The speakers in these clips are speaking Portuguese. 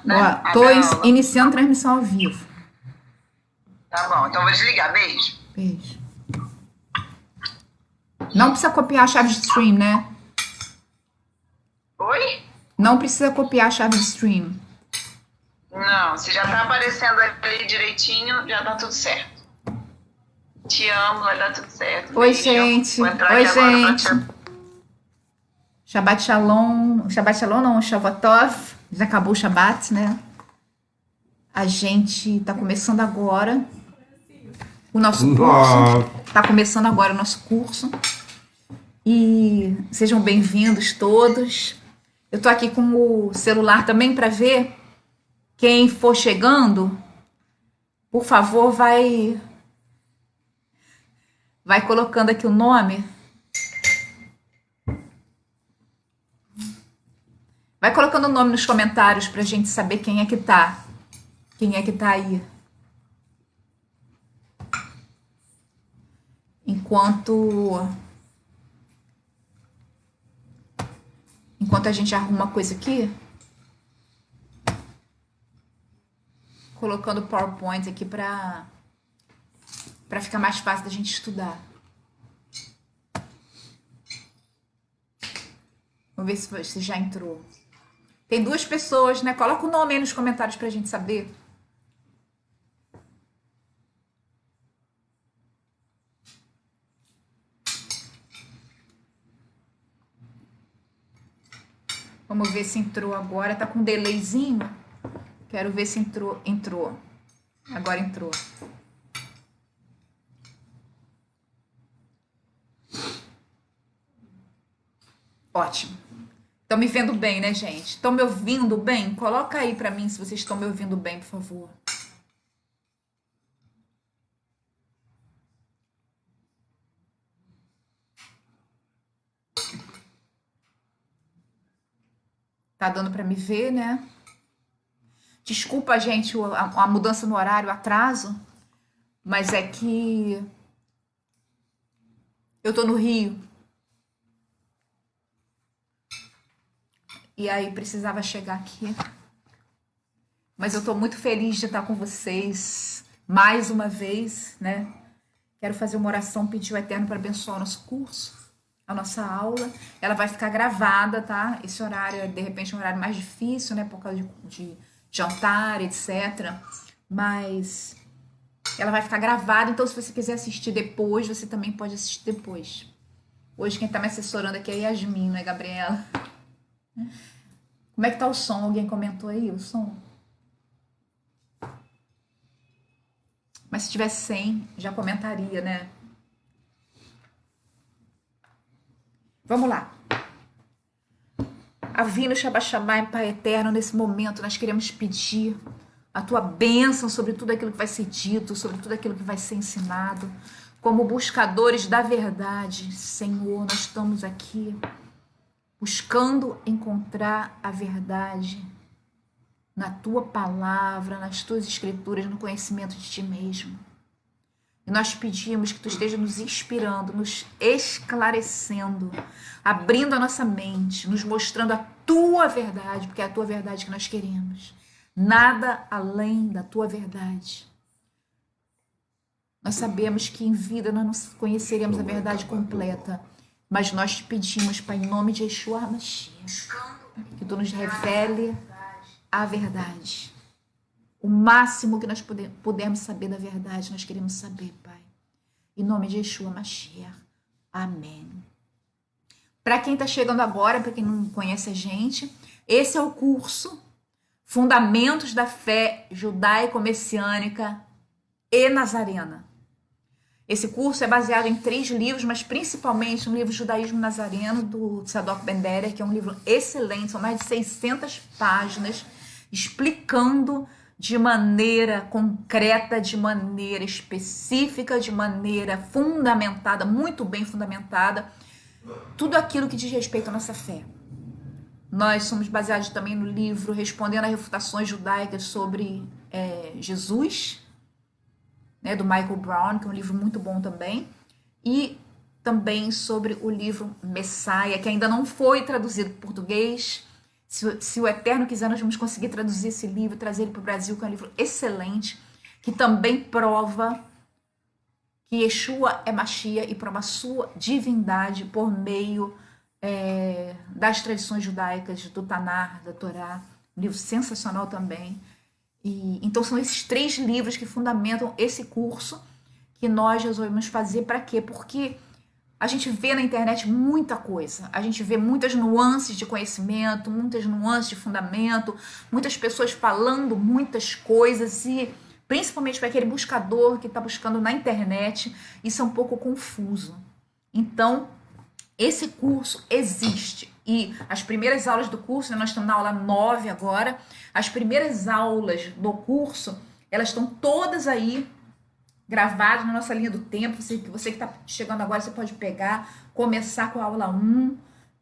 né? Ó, tô Abre a aula. iniciando transmissão ao vivo. Tá bom, então vou desligar. Beijo. Beijo. Não precisa copiar a chave de stream, né? Oi? Não precisa copiar a chave de stream. Não, se já tá aparecendo aí direitinho, já tá tudo certo. Te amo, vai dar tudo certo. Oi, Beijo. gente. Vou entrar Oi, aqui agora pra te. gente. Shabbat Shalom. Shabbat Shalom não, Shavuotov. Já acabou o Shabbat, né? A gente tá começando agora o nosso curso. Tá começando agora o nosso curso. E sejam bem-vindos todos. Eu tô aqui com o celular também para ver quem for chegando. Por favor, vai colocando aqui o nome. Vai colocando o nome nos comentários pra gente saber quem é que tá. Quem é que tá aí. Enquanto a gente arruma coisa aqui, colocando o PowerPoint aqui pra ficar mais fácil da gente estudar. Vamos ver se já entrou. Tem duas pessoas, né? Coloca o nome aí nos comentários pra gente saber. Vamos ver se entrou agora. Tá com um delayzinho. Quero ver se entrou. Entrou. Agora entrou. Ótimo. Estão me vendo bem, né, gente? Estão me ouvindo bem? Coloca aí pra mim se vocês estão me ouvindo bem, por favor. Tá dando pra me ver, né? Desculpa, gente, a mudança no horário, o atraso, mas é que eu tô no Rio. E aí precisava chegar aqui. Mas eu tô muito feliz de estar com vocês mais uma vez, né? Quero fazer uma oração, pedir o Eterno para abençoar o nosso curso, a nossa aula. Ela vai ficar gravada, tá? Esse horário é, de repente, um horário mais difícil, né? Por causa de jantar, etc. Mas ela vai ficar gravada, então se você quiser assistir depois, você também pode assistir depois. Hoje quem tá me assessorando aqui é a Yasmin, não é Gabriela? Como é que tá o som? Alguém comentou aí o som? Mas se tivesse 100, já comentaria, né? Vamos lá. Avino Shabbat Pai Eterno, nesse momento nós queremos pedir a tua bênção sobre tudo aquilo que vai ser dito, sobre tudo aquilo que vai ser ensinado. Como buscadores da verdade, Senhor, nós estamos aqui buscando encontrar a verdade na tua palavra, nas tuas escrituras, no conhecimento de ti mesmo. E nós pedimos que tu esteja nos inspirando, nos esclarecendo, abrindo a nossa mente, nos mostrando a tua verdade, porque é a tua verdade que nós queremos. Nada além da tua verdade. Nós sabemos que em vida nós não conheceremos a verdade completa, mas nós te pedimos, Pai, em nome de Yeshua HaMashiach, que tu nos revele a verdade. O máximo que nós pudermos saber da verdade, nós queremos saber, Pai. Em nome de Yeshua Mashiach. Amém. Para quem está chegando agora, para quem não conhece a gente, esse é o curso Fundamentos da Fé Judaico-Messiânica e Nazarena. Esse curso é baseado em 3 livros, mas principalmente no livro Judaísmo Nazareno, do Tzadok Ben-Derer, que é um livro excelente, são mais de 600 páginas, explicando de maneira concreta, de maneira específica, de maneira fundamentada, muito bem fundamentada, tudo aquilo que diz respeito à nossa fé. Nós somos baseados também no livro Respondendo a Refutações Judaicas sobre Jesus, né, do Michael Brown, que é um livro muito bom também, e também sobre o livro Messiah, que ainda não foi traduzido para português. Se o Eterno quiser, nós vamos conseguir traduzir esse livro, trazer ele para o Brasil, que é um livro excelente, que também prova que Yeshua é Mashiach e prova a sua divindade por meio das tradições judaicas, do Tanar, da Torá. Um livro sensacional também. Então são esses 3 livros que fundamentam esse curso que nós resolvemos fazer. Para quê? Porque a gente vê na internet muita coisa, a gente vê muitas nuances de conhecimento, muitas nuances de fundamento, muitas pessoas falando muitas coisas e principalmente para aquele buscador que está buscando na internet, isso é um pouco confuso. Então, esse curso existe e as primeiras aulas do curso, nós estamos na aula 9 agora, as primeiras aulas do curso, elas estão todas aí gravadas na nossa linha do tempo. Você que está chegando agora, você pode pegar, começar com a aula 1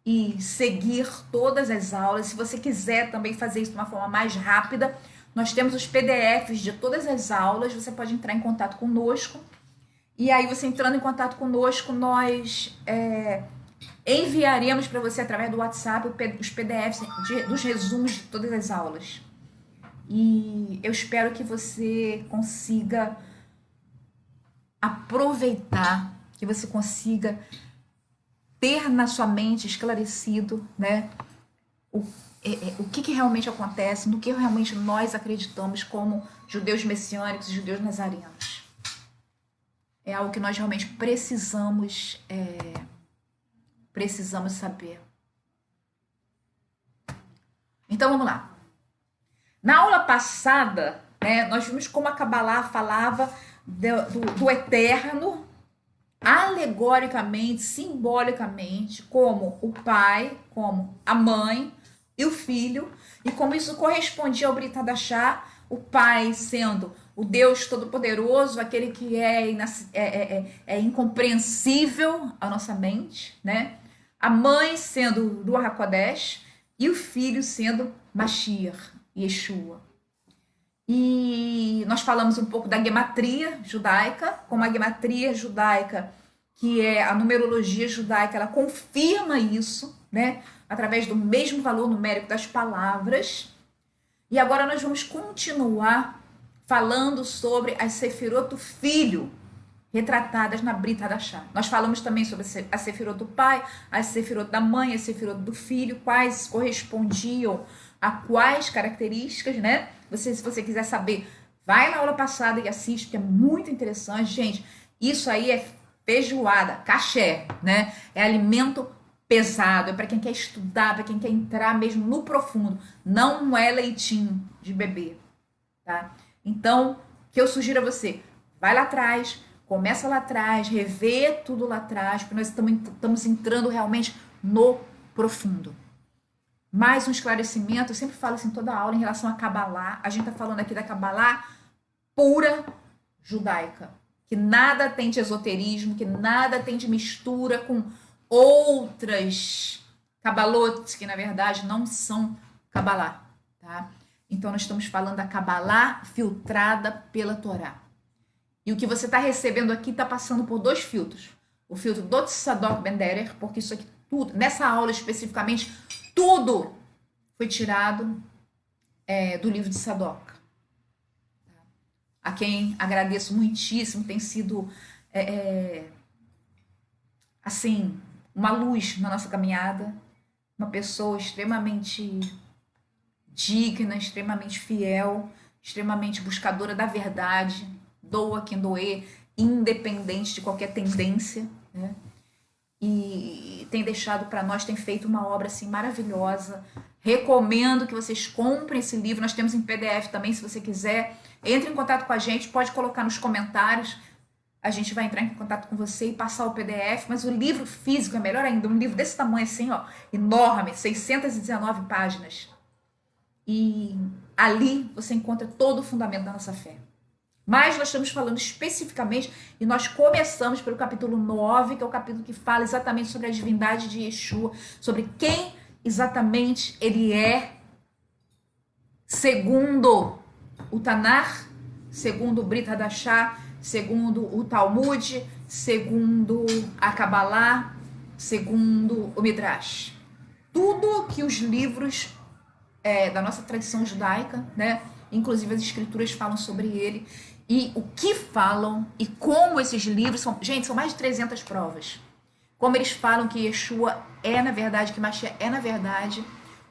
e seguir todas as aulas. Se você quiser também fazer isso de uma forma mais rápida, nós temos os PDFs de todas as aulas, você pode entrar em contato conosco. E aí, você entrando em contato conosco, nós enviaremos para você, através do WhatsApp, os PDFs dos resumos de todas as aulas. E eu espero que você consiga aproveitar, que você consiga ter na sua mente esclarecido, né, o que realmente acontece, no que realmente nós acreditamos como judeus messiânicos e judeus nazarenos. É algo que nós realmente precisamos saber. Então vamos lá. Na aula passada, né, nós vimos como a Kabbalah falava do eterno, alegoricamente, simbolicamente, como o pai, como a mãe e o filho, e como isso correspondia ao Brit Hadashah, o pai sendo o Deus Todo-Poderoso, aquele que é incompreensível à nossa mente, né? A mãe sendo Ruach HaKodesh e o filho sendo Mashiach, Yeshua. E nós falamos um pouco da gematria judaica, como a gematria judaica, que é a numerologia judaica, ela confirma isso, né? Através do mesmo valor numérico das palavras. E agora nós vamos continuar falando sobre as sefirot do filho, retratadas na Brit Hadashah. Nós falamos também sobre a sefirot do pai, a sefirot da mãe, a sefirot do filho, quais correspondiam a quais características, né? Se você quiser saber, vai na aula passada e assiste, que é muito interessante. Gente, isso aí é feijoada, caché, né? É alimento pesado, é para quem quer estudar, para quem quer entrar mesmo no profundo. Não é leitinho de bebê, tá? Então, o que eu sugiro a você, vai lá atrás, começa lá atrás, revê tudo lá atrás, porque nós estamos entrando realmente no profundo. Mais um esclarecimento, eu sempre falo assim toda aula em relação a Kabbalah. A gente está falando aqui da Kabbalah pura judaica, que nada tem de esoterismo, que nada tem de mistura com outras Kabbalot, que na verdade não são Kabbalah, tá? Então nós estamos falando da Kabbalah filtrada pela Torá. E o que você está recebendo aqui está passando por 2 filtros. O filtro do Tzadok Ben Derer, porque isso aqui tudo, nessa aula especificamente, tudo foi tirado do livro de Tzadok. A quem agradeço muitíssimo, tem sido assim, uma luz na nossa caminhada, uma pessoa extremamente digna, extremamente fiel, extremamente buscadora da verdade, doa quem doer, independente de qualquer tendência, né? E tem deixado para nós, tem feito uma obra assim maravilhosa. Recomendo que vocês comprem esse livro, nós temos em PDF também, se você quiser. Entre em contato com a gente, pode colocar nos comentários, a gente vai entrar em contato com você e passar o PDF, mas o livro físico é melhor ainda, um livro desse tamanho assim, ó, enorme, 619 páginas. E ali você encontra todo o fundamento da nossa fé. Mas nós estamos falando especificamente, e nós começamos pelo capítulo 9, que é o capítulo que fala exatamente sobre a divindade de Yeshua, sobre quem exatamente ele é, segundo o Tanar, segundo o Brit Hadashah, segundo o Talmud, segundo a Kabbalah, segundo o Midrash. Tudo que os livros da nossa tradição judaica, né? Inclusive as escrituras falam sobre ele. E o que falam e como esses livros são... Gente, são mais de 300 provas. Como eles falam que Yeshua é, na verdade, que Mashiach é, na verdade,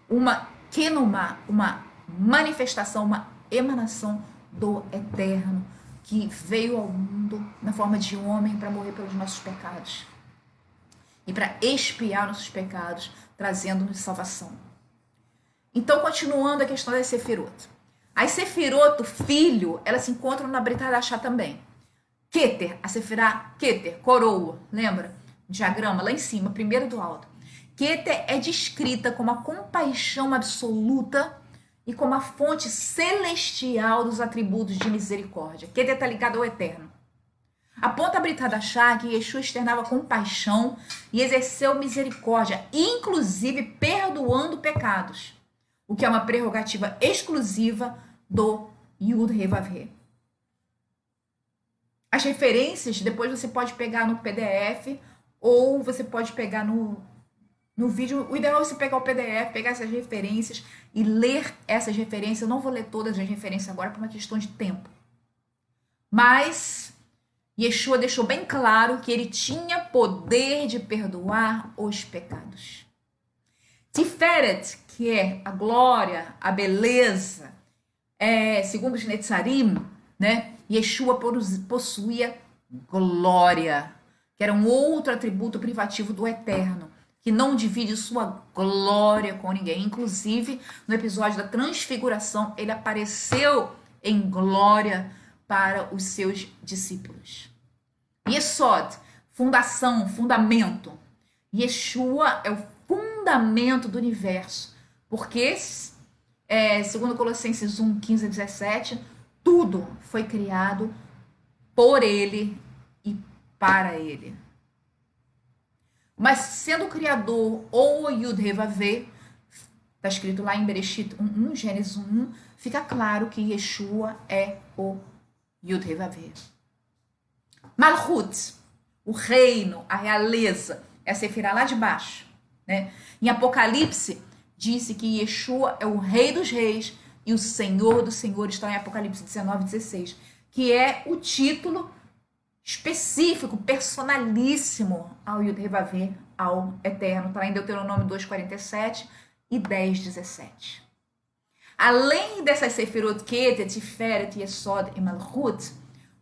uma kenumá, uma manifestação, uma emanação do Eterno, que veio ao mundo na forma de homem para morrer pelos nossos pecados e para expiar nossos pecados, trazendo-nos salvação. Então, continuando a questão das Sefirot. As Sefirot, o filho, elas se encontram na Brit Hadashah também. Keter, a Sefirá Keter, coroa, lembra? Diagrama lá em cima, primeiro do alto. Keter é descrita como a compaixão absoluta e como a fonte celestial dos atributos de misericórdia. Keter está ligado ao Eterno. Aponta a Brit Hadashah que Yeshua externava compaixão e exerceu misericórdia, inclusive perdoando pecados, o que é uma prerrogativa exclusiva do Yud He Vav He. As referências, depois você pode pegar no PDF ou você pode pegar no vídeo. O ideal é você pegar o PDF, pegar essas referências e ler essas referências. Eu não vou ler todas as referências agora por uma questão de tempo. Mas Yeshua deixou bem claro que ele tinha poder de perdoar os pecados. Tiferet, que é a glória, a beleza, segundo os Netzarim, né? Yeshua possuía glória, que era um outro atributo privativo do Eterno, que não divide sua glória com ninguém. Inclusive, no episódio da Transfiguração, ele apareceu em glória para os seus discípulos. Yesod, fundação, fundamento. Yeshua é o fundamento do universo, porque, segundo Colossenses 1, 15 a 17, tudo foi criado por ele e para ele. Mas sendo o Criador ou o Yud He Vav He, está escrito lá em Bereshit 1, Gênesis 1, fica claro que Yeshua é o Yud He Vav He. Malchut, o reino, a realeza, é a Sefirá lá de baixo, né? Em Apocalipse, disse que Yeshua é o Rei dos Reis e o Senhor dos Senhores, está em Apocalipse 19, 16, que é o título específico, personalíssimo ao Yud He Vav He, ao Eterno. Está em Deuteronômio 2,47 e 10,17. Além dessas Sefirot Keter, Tiferet, Yesod e Malchut,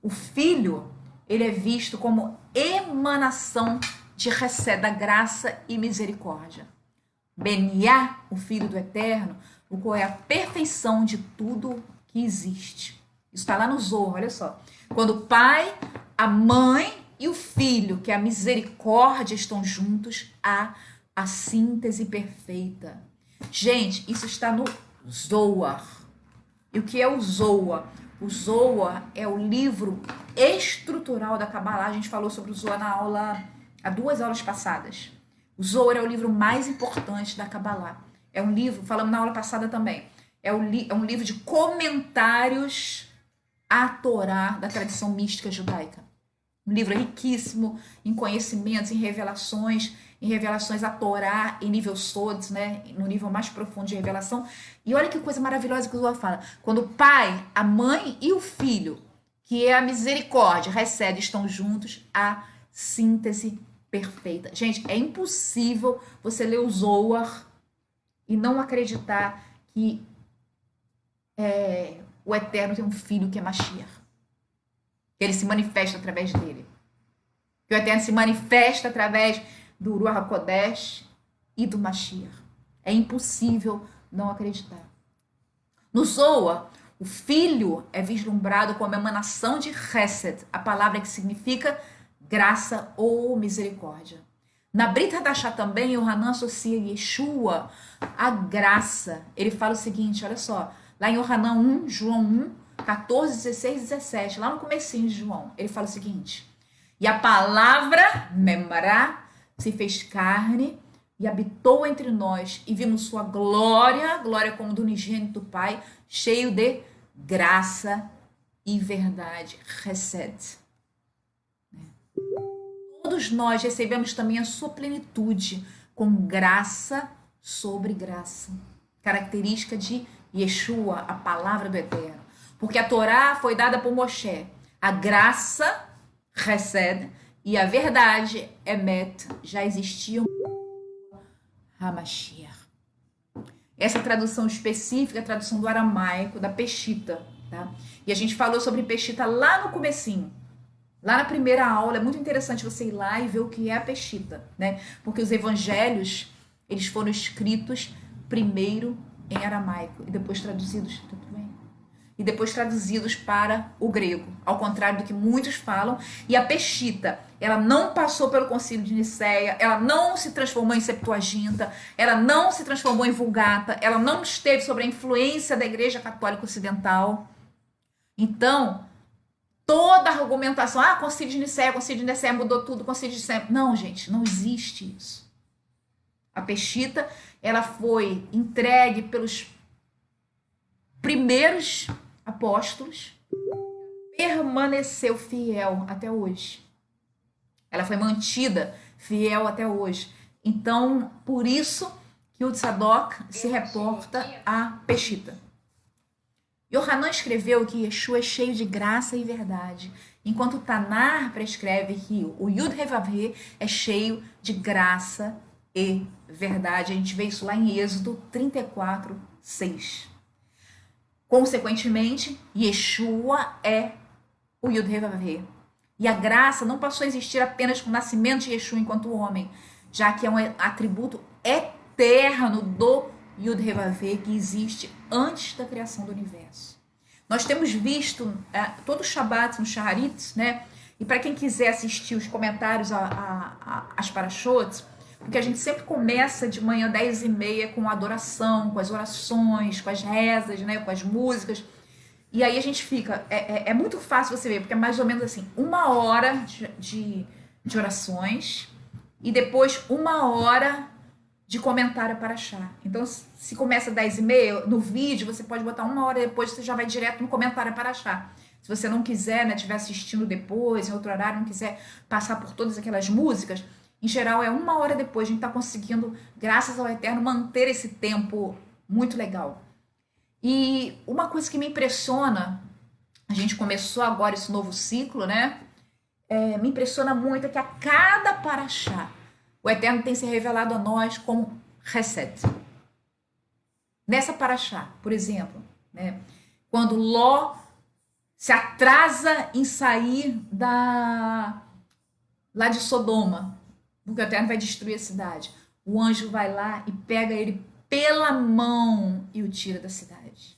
o Filho, ele é visto como emanação de Hesed, da graça e misericórdia. Beniá, o Filho do Eterno, o qual é a perfeição de tudo que existe. Isso está lá no Zohar, olha só. Quando o pai, a mãe e o filho, que é a misericórdia, estão juntos, há a síntese perfeita. Gente, isso está no Zohar. E o que é o Zohar? O Zohar é o livro estrutural da Kabbalah. A gente falou sobre o Zohar na aula, há 2 aulas passadas. O Zohar é o livro mais importante da Kabbalah. É um livro, falamos na aula passada também, é um livro de comentários à Torá da tradição mística judaica. Um livro riquíssimo em conhecimentos, em revelações à Torá, em nível Sods, né? No nível mais profundo de revelação. E olha que coisa maravilhosa que o Zohar fala. Quando o pai, a mãe e o filho, que é a misericórdia, recebem, estão juntos, a síntese perfeita. Gente, é impossível você ler o Zohar e não acreditar que o Eterno tem um filho que é Mashiach. Que ele se manifesta através dele. Que o Eterno se manifesta através do Ruach HaKodesh e do Mashiach. É impossível não acreditar. No Zohar, o filho é vislumbrado como emanação de Hesed, a palavra que significa graça ou misericórdia. Na Brit Hadashah também, o Hanan associa Yeshua à graça. Ele fala o seguinte, olha só, lá em Yohanan 1, João 1, 14, 16 e 17, lá no comecinho de João, ele fala o seguinte: e a palavra, Memorá, se fez carne e habitou entre nós, e vimos sua glória, glória como do unigênito Pai, cheio de graça e verdade. Hesed. Todos nós recebemos também a sua plenitude, com graça sobre graça. característica de Yeshua, a palavra do Eterno. Porque a Torá foi dada por Moshe. A graça, Hesed, e a verdade, Emet, já existiam Hamashiach. Essa tradução específica é a tradução do aramaico, da Peshita, tá? E a gente falou sobre Peshita lá no comecinho. Lá na primeira aula, é muito interessante você ir lá e ver o que é a Peshita, né? Porque os evangelhos, eles foram escritos primeiro em aramaico e depois traduzidos, tudo bem? E depois traduzidos para o grego, ao contrário do que muitos falam. E a Peshita, ela não passou pelo Concílio de Nicéia, ela não se transformou em Septuaginta, ela não se transformou em Vulgata, ela não esteve sob a influência da Igreja Católica Ocidental. Então, toda a argumentação, Concílio de Nicéia mudou tudo, Concílio de Nicéia... Não, gente, não existe isso. A Peshita, ela foi entregue pelos primeiros apóstolos, permaneceu fiel até hoje. Ela foi mantida fiel até hoje. Então, por isso que o Tzadok se reporta a Peshita. Yohanan escreveu que Yeshua é cheio de graça e verdade, enquanto Tanar prescreve que o Yud-Heh-Vav-Heh é cheio de graça e verdade. A gente vê isso lá em Êxodo 34, 6. Consequentemente, Yeshua é o Yud-Heh-Vav-Heh. E a graça não passou a existir apenas com o nascimento de Yeshua enquanto homem, já que é um atributo eterno do Yud-Heh-Vav-Heh que existe antes da criação do universo. Nós temos visto todo o Shabbat no Shaharit, né? E para quem quiser assistir os comentários às parashot, porque a gente sempre começa de manhã 10h30 com a adoração, com as orações, com as rezas, né? Com as músicas. E aí a gente fica... É muito fácil você ver, porque é mais ou menos assim, 1 hora de orações e depois 1 hora de comentário para achar. Então, se começa 10h30, no vídeo você pode botar 1 hora depois, você já vai direto no comentário para achar. Se você não quiser, né, estiver assistindo depois, em outro horário, não quiser passar por todas aquelas músicas, em geral é 1 hora depois. A gente está conseguindo, graças ao Eterno, manter esse tempo muito legal. E uma coisa que me impressiona, a gente começou agora esse novo ciclo, né? Me impressiona muito é que a cada paraxá, o Eterno tem se revelado a nós como Hesed. Nessa paraxá, por exemplo, né, quando Ló se atrasa em sair lá de Sodoma, porque o Eterno vai destruir a cidade, o anjo vai lá e pega ele pela mão e o tira da cidade.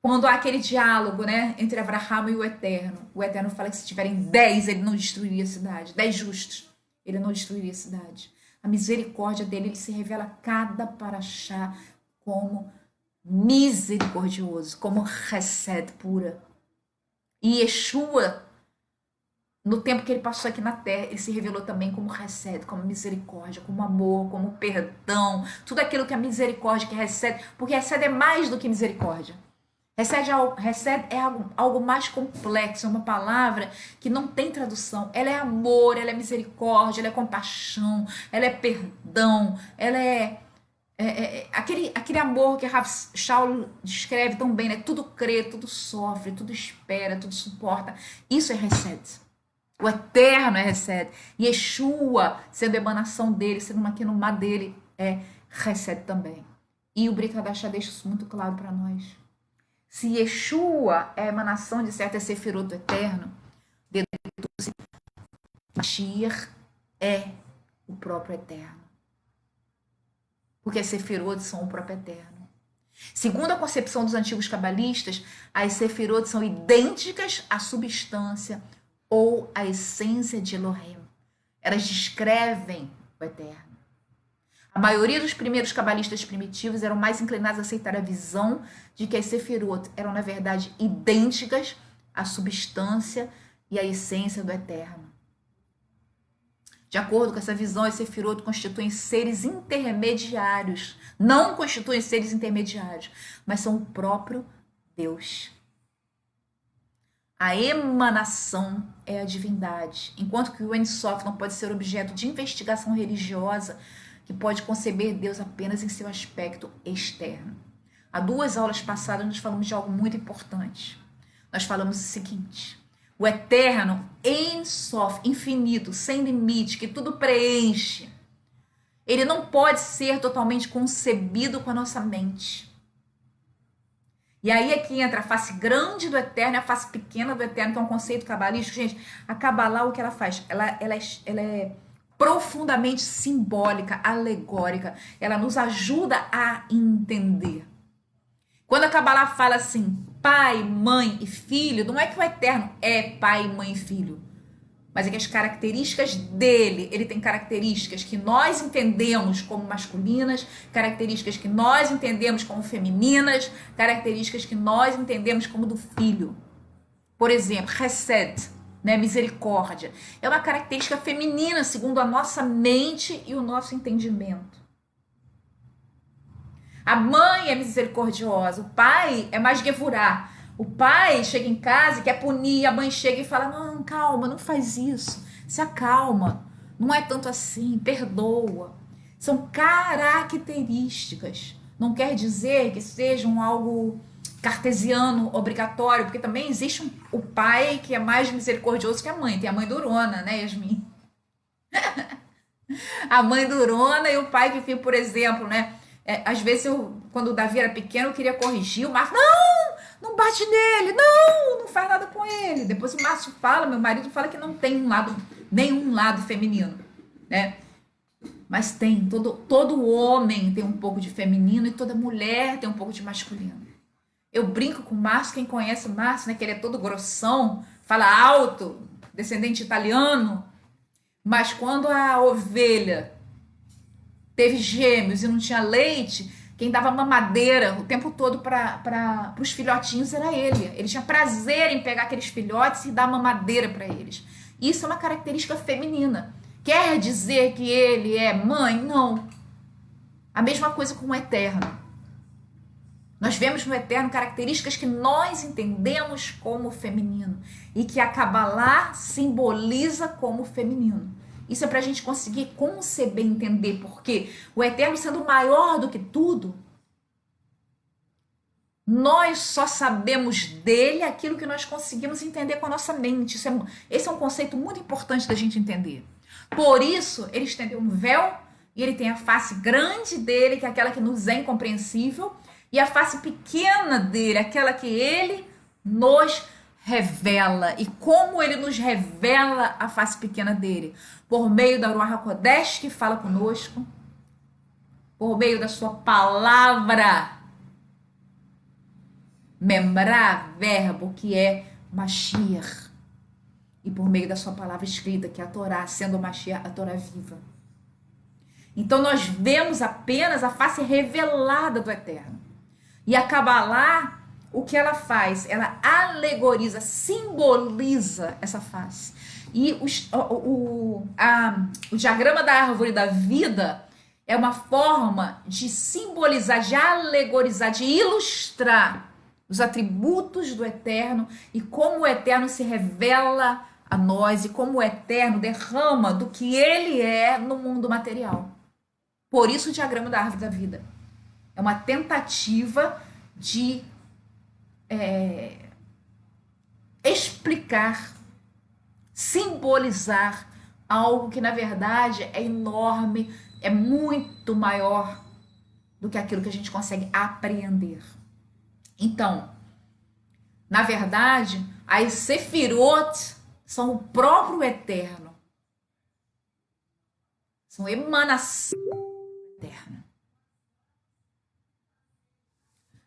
Quando há aquele diálogo, né, entre Abraham e o Eterno fala que se tiverem 10, ele não destruiria a cidade, 10 justos. Ele não destruiria a cidade. A misericórdia dele, ele se revela a cada paraxá como misericordioso, como Hesed pura. E Yeshua, no tempo que ele passou aqui na terra, ele se revelou também como Hesed, como misericórdia, como amor, como perdão, tudo aquilo que é misericórdia, que é Hesed, porque Hesed é mais do que misericórdia. Hesed é algo mais complexo, é uma palavra que não tem tradução. Ela é amor, ela é misericórdia, ela é compaixão, ela é perdão, ela é aquele amor que Rav Shaul descreve tão bem, né? Tudo crê, tudo sofre, tudo espera, tudo suporta. Isso é Hesed. O Eterno é Hesed. Yeshua, sendo emanação dele, sendo uma quenumá dele, é Hesed também. E o Brit Hadashah deixa isso muito claro para nós. Se Yeshua é a emanação de certa sefirot do Eterno, Mashiach é o próprio Eterno. Porque as sefirot são o próprio Eterno. Segundo a concepção dos antigos cabalistas, as sefirot são idênticas à substância ou à essência de Elohim. Elas descrevem o Eterno. A maioria dos primeiros cabalistas primitivos eram mais inclinados a aceitar a visão de que as sefirot eram, na verdade, idênticas à substância e à essência do Eterno. De acordo com essa visão, as sefirot constituem seres intermediários. Não constituem seres intermediários, mas são o próprio Deus. A emanação é a divindade. Enquanto que o Ein Sof não pode ser objeto de investigação religiosa, que pode conceber Deus apenas em seu aspecto externo. Há 2 aulas passadas nós falamos de algo muito importante. Nós falamos o seguinte: o eterno, Ein Sof, infinito, sem limite, que tudo preenche, ele não pode ser totalmente concebido com a nossa mente. E aí é que entra a face grande do eterno e a face pequena do eterno, que é um conceito cabalístico. Gente, a Cabalá, o que ela faz? Ela é profundamente simbólica, alegórica. Ela nos ajuda a entender. Quando a Cabalá fala assim, pai, mãe e filho, não é que o eterno é pai, mãe e filho, mas é que as características dele, ele tem características que nós entendemos como masculinas, características que nós entendemos como femininas, características que nós entendemos como do filho. Por exemplo, Hesed, né, misericórdia, é uma característica feminina segundo a nossa mente e o nosso entendimento. A mãe é misericordiosa, o pai é mais gevurá. O pai chega em casa e quer punir, a mãe chega e fala, não, calma, não faz isso, se acalma, não é tanto assim, perdoa. São características, não quer dizer que sejam algo cartesiano, obrigatório, porque também existe o pai que é mais misericordioso que a mãe, tem a mãe durona, né, Yasmin? A mãe durona e o pai que fica, por exemplo, né, às vezes quando o Davi era pequeno, eu queria corrigir o Márcio, não bate nele, não faz nada com ele. Depois o Márcio fala, meu marido fala que não tem nenhum lado feminino, né? Mas tem, todo homem tem um pouco de feminino e toda mulher tem um pouco de masculino. Eu brinco com o Márcio, quem conhece o Márcio, né, que ele é todo grossão, fala alto, descendente italiano, mas quando a ovelha teve gêmeos e não tinha leite, quem dava mamadeira o tempo todo para os filhotinhos era ele. Ele tinha prazer em pegar aqueles filhotes e dar mamadeira para eles. Isso é uma característica feminina. Quer dizer que ele é mãe? Não. A mesma coisa com o eterno. Nós vemos no eterno características que nós entendemos como feminino e que a Cabalá simboliza como feminino. Isso é para a gente conseguir conceber, entender, porque o eterno sendo maior do que tudo, nós só sabemos dele aquilo que nós conseguimos entender com a nossa mente. Esse é um conceito muito importante da gente entender. Por isso, ele estendeu um véu e ele tem a face grande dele, que é aquela que nos é incompreensível, e a face pequena dele, aquela que ele nos revela. E como ele nos revela a face pequena dele? Por meio da Ruach HaKodesh, que fala conosco, por meio da sua palavra, membrá, verbo, que é Mashiach, e por meio da sua palavra escrita, que é a Torá, sendo Mashiach, a Torá viva. Então nós vemos apenas a face revelada do Eterno. E a Cabalá, o que ela faz? Ela alegoriza, simboliza essa face. E o diagrama da árvore da vida é uma forma de simbolizar, de alegorizar, de ilustrar os atributos do Eterno e como o Eterno se revela a nós e como o Eterno derrama do que ele é no mundo material. Por isso o diagrama da árvore da vida é uma tentativa de explicar, simbolizar algo que na verdade é enorme, é muito maior do que aquilo que a gente consegue apreender. Então, na verdade, as Sefirot são o próprio Eterno. São emanações do Eterno.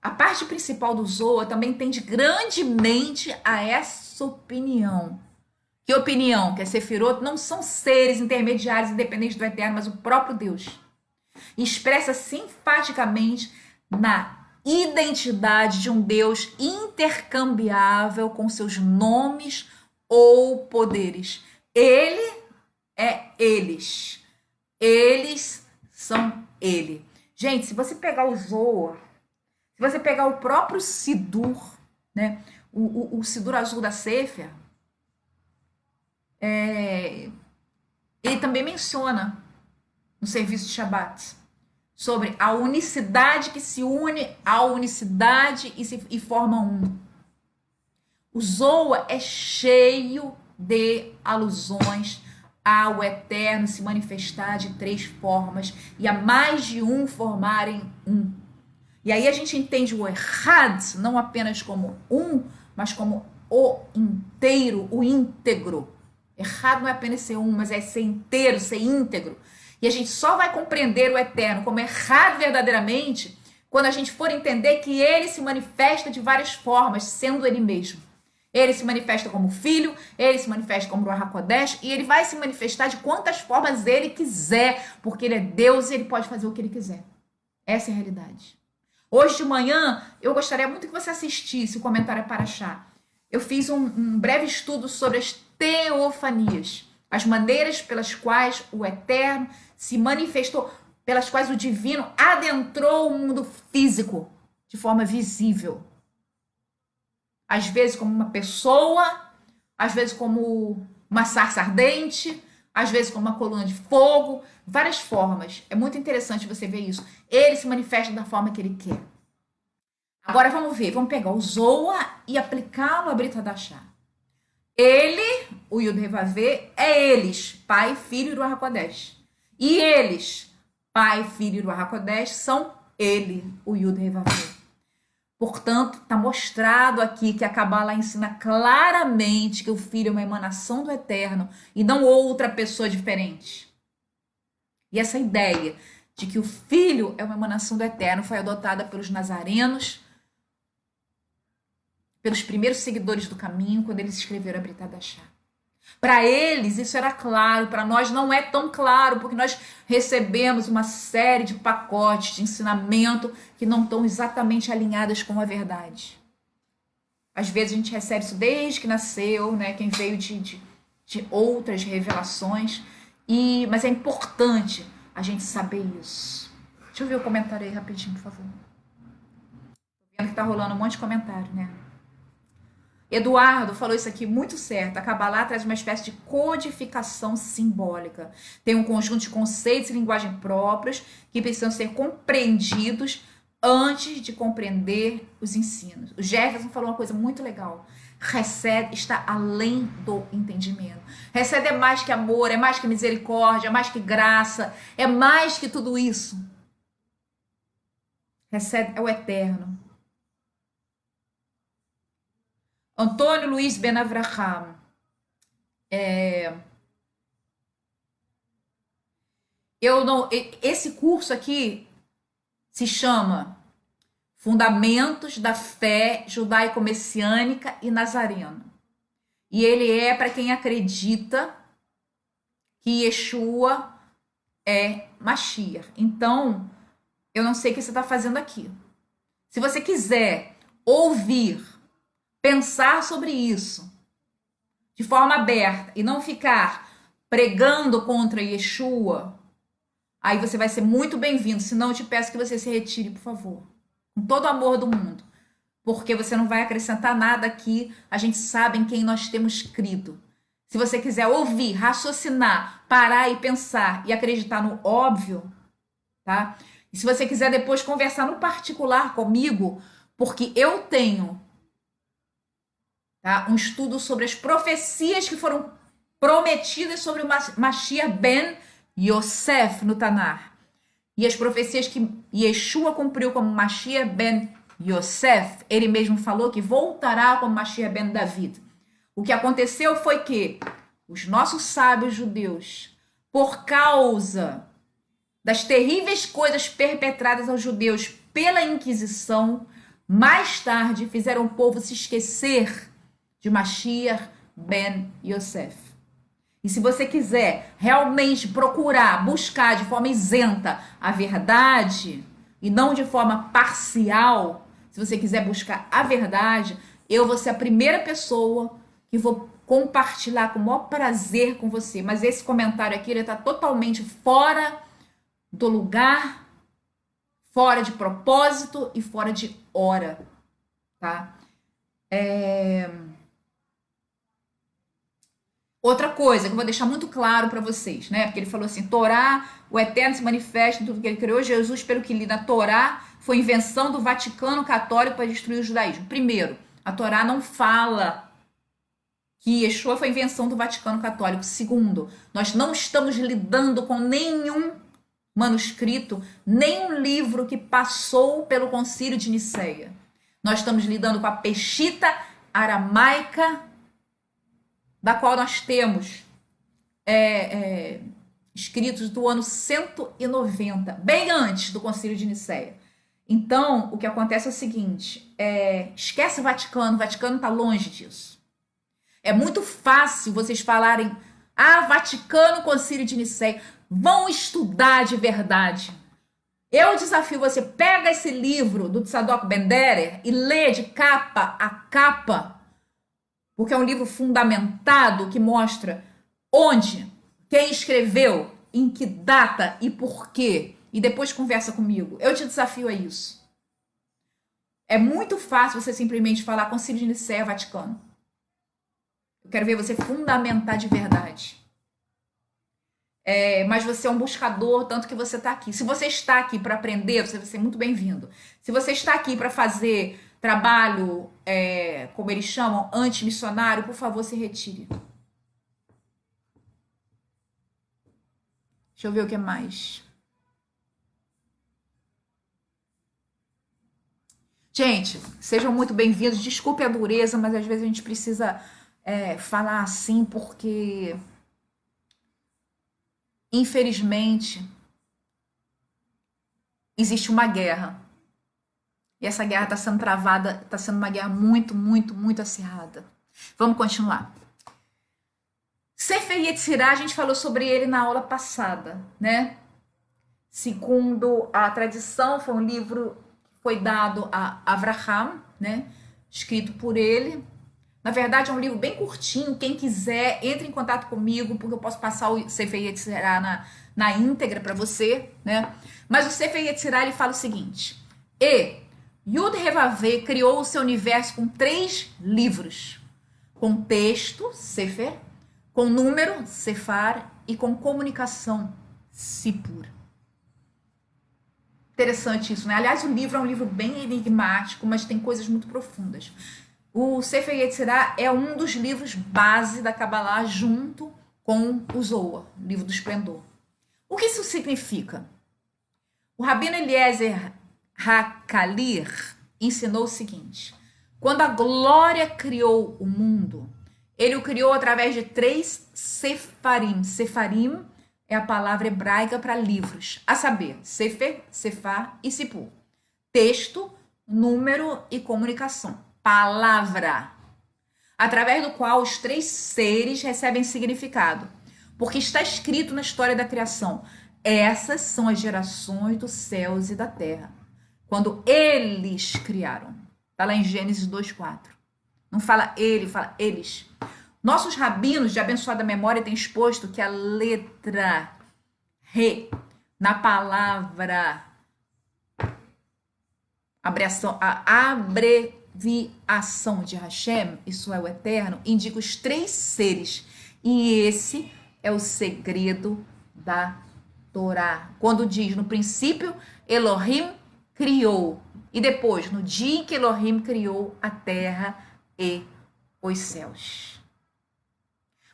A parte principal do Zohar também tende grandemente a essa opinião. Que opinião? Que as Sefirot não são seres intermediários independentes do Eterno, mas o próprio Deus. E expressa-se enfaticamente na identidade de um Deus intercambiável com seus nomes ou poderes. Ele é eles. Eles são ele. Gente, se você pegar o Zohar, se você pegar o próprio Sidur, né, o Sidur azul da Sefer, ele também menciona no serviço de Shabat, sobre a unicidade que se une à unicidade e forma um. O Zohar é cheio de alusões ao Eterno se manifestar de 3 formas e a mais de um formarem um. E aí a gente entende o Echad não apenas como um, mas como o inteiro, o íntegro. Echad não é apenas ser um, mas é ser inteiro, ser íntegro. E a gente só vai compreender o Eterno como Echad verdadeiramente quando a gente for entender que ele se manifesta de várias formas, sendo ele mesmo. Ele se manifesta como filho, ele se manifesta como Ruach HaKodesh, e ele vai se manifestar de quantas formas ele quiser, porque ele é Deus e ele pode fazer o que ele quiser. Essa é a realidade. Hoje de manhã, eu gostaria muito que você assistisse o comentário Parashá. Eu fiz um breve estudo sobre as teofanias, as maneiras pelas quais o Eterno se manifestou, pelas quais o Divino adentrou o mundo físico de forma visível. Às vezes como uma pessoa, às vezes como uma sarça ardente, às vezes como uma coluna de fogo, várias formas. É muito interessante você ver isso. Ele se manifesta da forma que ele quer. Agora vamos ver, vamos pegar o Zohar e aplicá-lo a Brit Hadashah. Ele, o Yud Revavê, é eles, Pai, Filho e Ruach HaKodesh. E eles, Pai, Filho e Ruach HaKodesh, são ele, o Yud Revavê. Portanto, está mostrado aqui que a Kabbalah ensina claramente que o Filho é uma emanação do Eterno e não outra pessoa diferente. E essa ideia de que o Filho é uma emanação do Eterno foi adotada pelos nazarenos, pelos primeiros seguidores do caminho, quando eles escreveram a Brit Hadashah. Para eles isso era claro, para nós não é tão claro, porque nós recebemos uma série de pacotes de ensinamento que não estão exatamente alinhadas com a verdade. Às vezes a gente recebe isso desde que nasceu, né? Quem veio de outras revelações, mas é importante a gente saber isso. Deixa eu ver o comentário aí rapidinho, por favor. Tô vendo que tá rolando um monte de comentário, né? Eduardo falou isso aqui muito certo. A Kabbalah traz uma espécie de codificação simbólica. Tem um conjunto de conceitos e linguagem próprios que precisam ser compreendidos antes de compreender os ensinos. O Jefferson falou uma coisa muito legal. Hesed está além do entendimento. Hesed é mais que amor, é mais que misericórdia, é mais que graça, é mais que tudo isso. Hesed é o eterno. Antônio Luiz Ben Avraham. Esse curso aqui se chama Fundamentos da Fé Judaico-Messiânica e Nazarena. E ele é para quem acredita que Yeshua é Mashiach. Então, eu não sei o que você está fazendo aqui. Se você quiser ouvir, pensar sobre isso de forma aberta e não ficar pregando contra Yeshua, aí você vai ser muito bem-vindo. Senão eu te peço que você se retire, por favor. Com todo o amor do mundo. Porque você não vai acrescentar nada aqui. A gente sabe em quem nós temos crido. Se você quiser ouvir, raciocinar, parar e pensar e acreditar no óbvio, tá? E se você quiser depois conversar no particular comigo, porque eu tenho um estudo sobre as profecias que foram prometidas sobre o Mashiach ben Yosef no Tanar. E as profecias que Yeshua cumpriu como Mashiach ben Yosef, ele mesmo falou que voltará como Mashiach ben David. O que aconteceu foi que os nossos sábios judeus, por causa das terríveis coisas perpetradas aos judeus pela Inquisição, mais tarde fizeram o povo se esquecer de Mashiach ben Yosef. E se você quiser realmente procurar, buscar de forma isenta a verdade e não de forma parcial, se você quiser buscar a verdade, eu vou ser a primeira pessoa que vou compartilhar com o maior prazer com você. Mas esse comentário aqui ele está totalmente fora do lugar, fora de propósito e fora de hora, tá? Outra coisa que eu vou deixar muito claro para vocês, né? Porque ele falou assim: Torá, o Eterno se manifesta em tudo que ele criou. Jesus, pelo que li na Torá, foi invenção do Vaticano Católico para destruir o judaísmo. Primeiro, a Torá não fala que Yeshua foi invenção do Vaticano Católico. Segundo, nós não estamos lidando com nenhum manuscrito, nenhum livro que passou pelo Concílio de Nicéia. Nós estamos lidando com a Peshitta aramaica, da qual nós temos escritos do ano 190, bem antes do Concílio de Nicéia. Então, o que acontece é o seguinte, esquece o Vaticano está longe disso. É muito fácil vocês falarem, Vaticano, Concílio de Nicéia, vão estudar de verdade. Eu desafio você, pega esse livro do Tzadok Ben-Derer e lê de capa a capa, porque é um livro fundamentado que mostra onde, quem escreveu, em que data e por quê. E depois conversa comigo. Eu te desafio a isso. É muito fácil você simplesmente falar Concílio de Nicéia, Vaticano. Eu quero ver você fundamentar de verdade. Mas você é um buscador, tanto que você está aqui. Se você está aqui para aprender, você vai ser muito bem-vindo. Se você está aqui para fazer trabalho, como eles chamam, antimissionário, por favor, se retire. Deixa eu ver o que mais. Gente, sejam muito bem-vindos. Desculpe a dureza, mas às vezes a gente precisa falar assim, porque infelizmente existe uma guerra. E essa guerra está sendo travada, está sendo uma guerra muito, muito, muito acirrada. Vamos continuar. Sefer Yetzirah, a gente falou sobre ele na aula passada, né? Segundo a tradição, foi um livro que foi dado a Avraham, né? Escrito por ele. Na verdade, é um livro bem curtinho. Quem quiser, entre em contato comigo, porque eu posso passar o Sefer Yetzirah na íntegra para você, né? Mas o Sefer Yetzirah, ele fala o seguinte: Yud Revavê criou o seu universo com 3 livros, com texto, Sefer, com número, Sefar, e com comunicação, Sipur. Interessante isso, né? Aliás, o livro é um livro bem enigmático, mas tem coisas muito profundas. O Sefer Yetzirah é um dos livros base da Kabbalah, junto com o Zohar, o livro do esplendor. O que isso significa? O Rabino Eliezer Hakalir ensinou o seguinte: quando a glória criou o mundo, ele o criou através de 3 sefarim. Sefarim é a palavra hebraica para livros, a saber, Sefer, Sefar e Sipur. Texto, número e comunicação. Palavra, através do qual os 3 seres recebem significado. Porque está escrito na história da criação: essas são as gerações dos céus e da terra, quando eles criaram. Está lá em Gênesis 2:4. Não fala ele, fala eles. Nossos rabinos de abençoada memória têm exposto que a letra Re na palavra a abreviação de Hashem, isso é o Eterno, indica os 3 seres. E esse é o segredo da Torá. Quando diz, no princípio, Elohim criou. E depois, no dia em que Elohim criou a terra e os céus.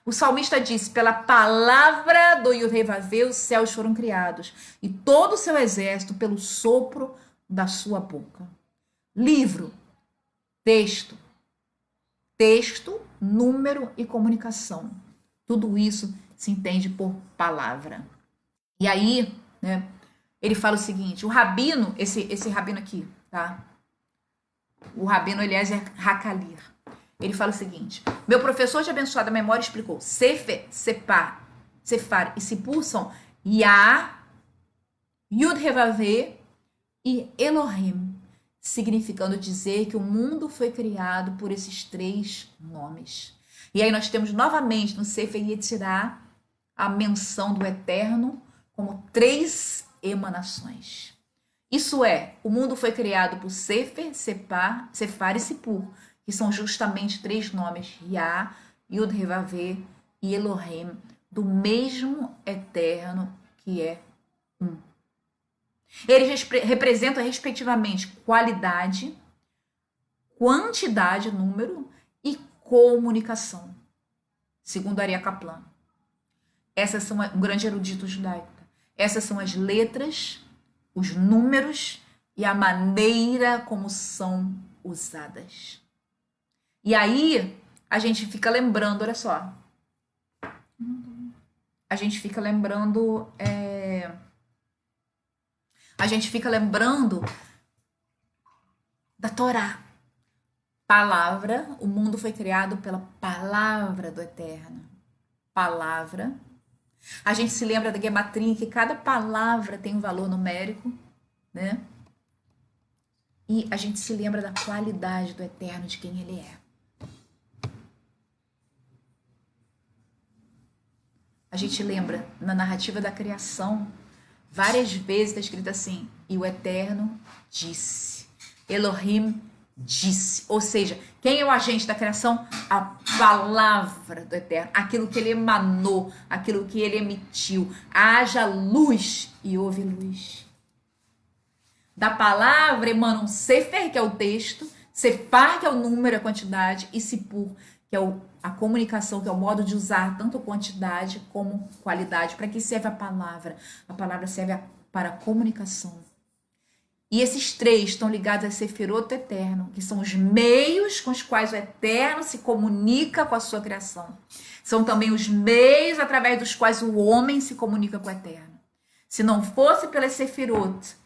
O salmista disse: pela palavra do Yud-Heh-Vavê os céus foram criados, e todo o seu exército pelo sopro da sua boca. Livro, texto, número e comunicação. Tudo isso se entende por palavra. E aí, né, ele fala o seguinte: o rabino, esse rabino aqui, tá? O rabino Eliezer Hakalir, ele fala o seguinte: meu professor de abençoada memória explicou: Sefer, Sefar e Sipur são Yah, Yud-Heh-Vavê e Elohim, significando dizer que o mundo foi criado por esses 3 nomes. E aí nós temos novamente no Sefer Yetzirah a menção do Eterno como 3 emanações. Isso é, o mundo foi criado por Sefer, Sefar e Sipur, que são justamente 3 nomes: Yah, Yud-Heh-Vavê e Elohim, do mesmo eterno que é um. Eles representam respectivamente qualidade, quantidade, número e comunicação, segundo Aria Kaplan. Essas são um grande erudito judaico. Essas são as letras, os números e a maneira como são usadas. E aí a gente fica lembrando, olha só. A gente fica lembrando da Torá. Palavra, o mundo foi criado pela palavra do Eterno. Palavra. A gente se lembra da gematria, que cada palavra tem um valor numérico, né? E a gente se lembra da qualidade do Eterno, de quem ele é. A gente lembra, na narrativa da criação, várias vezes está escrito assim, e o Eterno disse, Elohim disse, ou seja, quem é o agente da criação? A palavra do Eterno, aquilo que ele emanou, aquilo que ele emitiu. Haja luz e houve luz. Da palavra emana um sefer, que é o texto, sefar, que é o número, a quantidade, e sipur, que é a comunicação, que é o modo de usar tanto quantidade como qualidade. Para que serve a palavra? A palavra serve para a comunicação. E esses três estão ligados a Sefirot Eterno, que são os meios com os quais o Eterno se comunica com a sua criação. São também os meios através dos quais o homem se comunica com o Eterno. Se não fosse pelas Sefirot,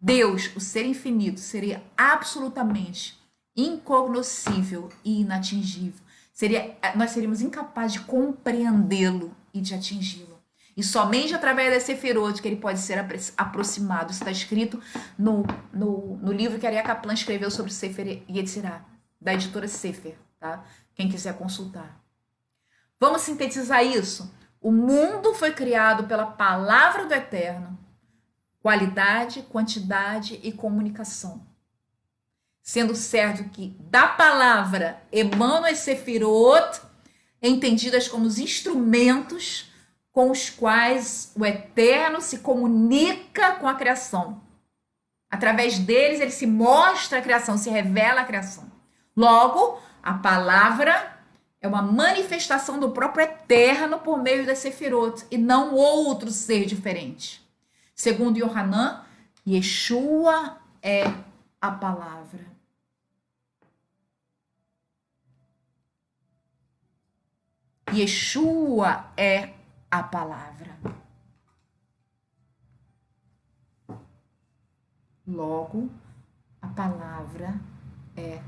Deus, o ser infinito, seria absolutamente incognoscível e inatingível. Nós seríamos incapazes de compreendê-lo e de atingi-lo. E somente através da Sefirot que ele pode ser aproximado. Isso está escrito no livro que Aria Kaplan escreveu sobre Sefer Yetzirah, da editora Sefer, tá? Quem quiser consultar. Vamos sintetizar isso. O mundo foi criado pela palavra do Eterno. Qualidade, quantidade e comunicação. Sendo certo que da palavra emanam as Sefirot, entendidas como os instrumentos com os quais o Eterno se comunica com a criação. Através deles, ele se mostra a criação, se revela a criação. Logo, a palavra é uma manifestação do próprio Eterno por meio das Sefirot, e não outro ser diferente. Segundo Yohanan, Yeshua é a palavra. Yeshua é a palavra. Logo, a palavra é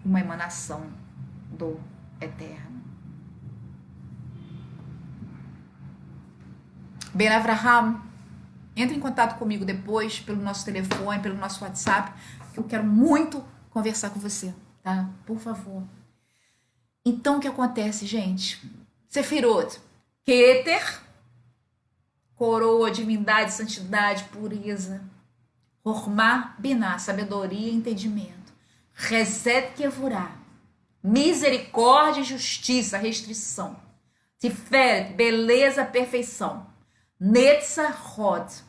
uma emanação do Eterno. Ben Avraham, entre em contato comigo depois, pelo nosso telefone, pelo nosso WhatsApp, que eu quero muito conversar com você, tá? Por favor. Então, o que acontece, gente? Sefirot, Keter, coroa, divindade, santidade, pureza. Hormá, Biná, sabedoria e entendimento. Reset, Kevurá, misericórdia e justiça, restrição. Tiferet, beleza, perfeição. Netzachot,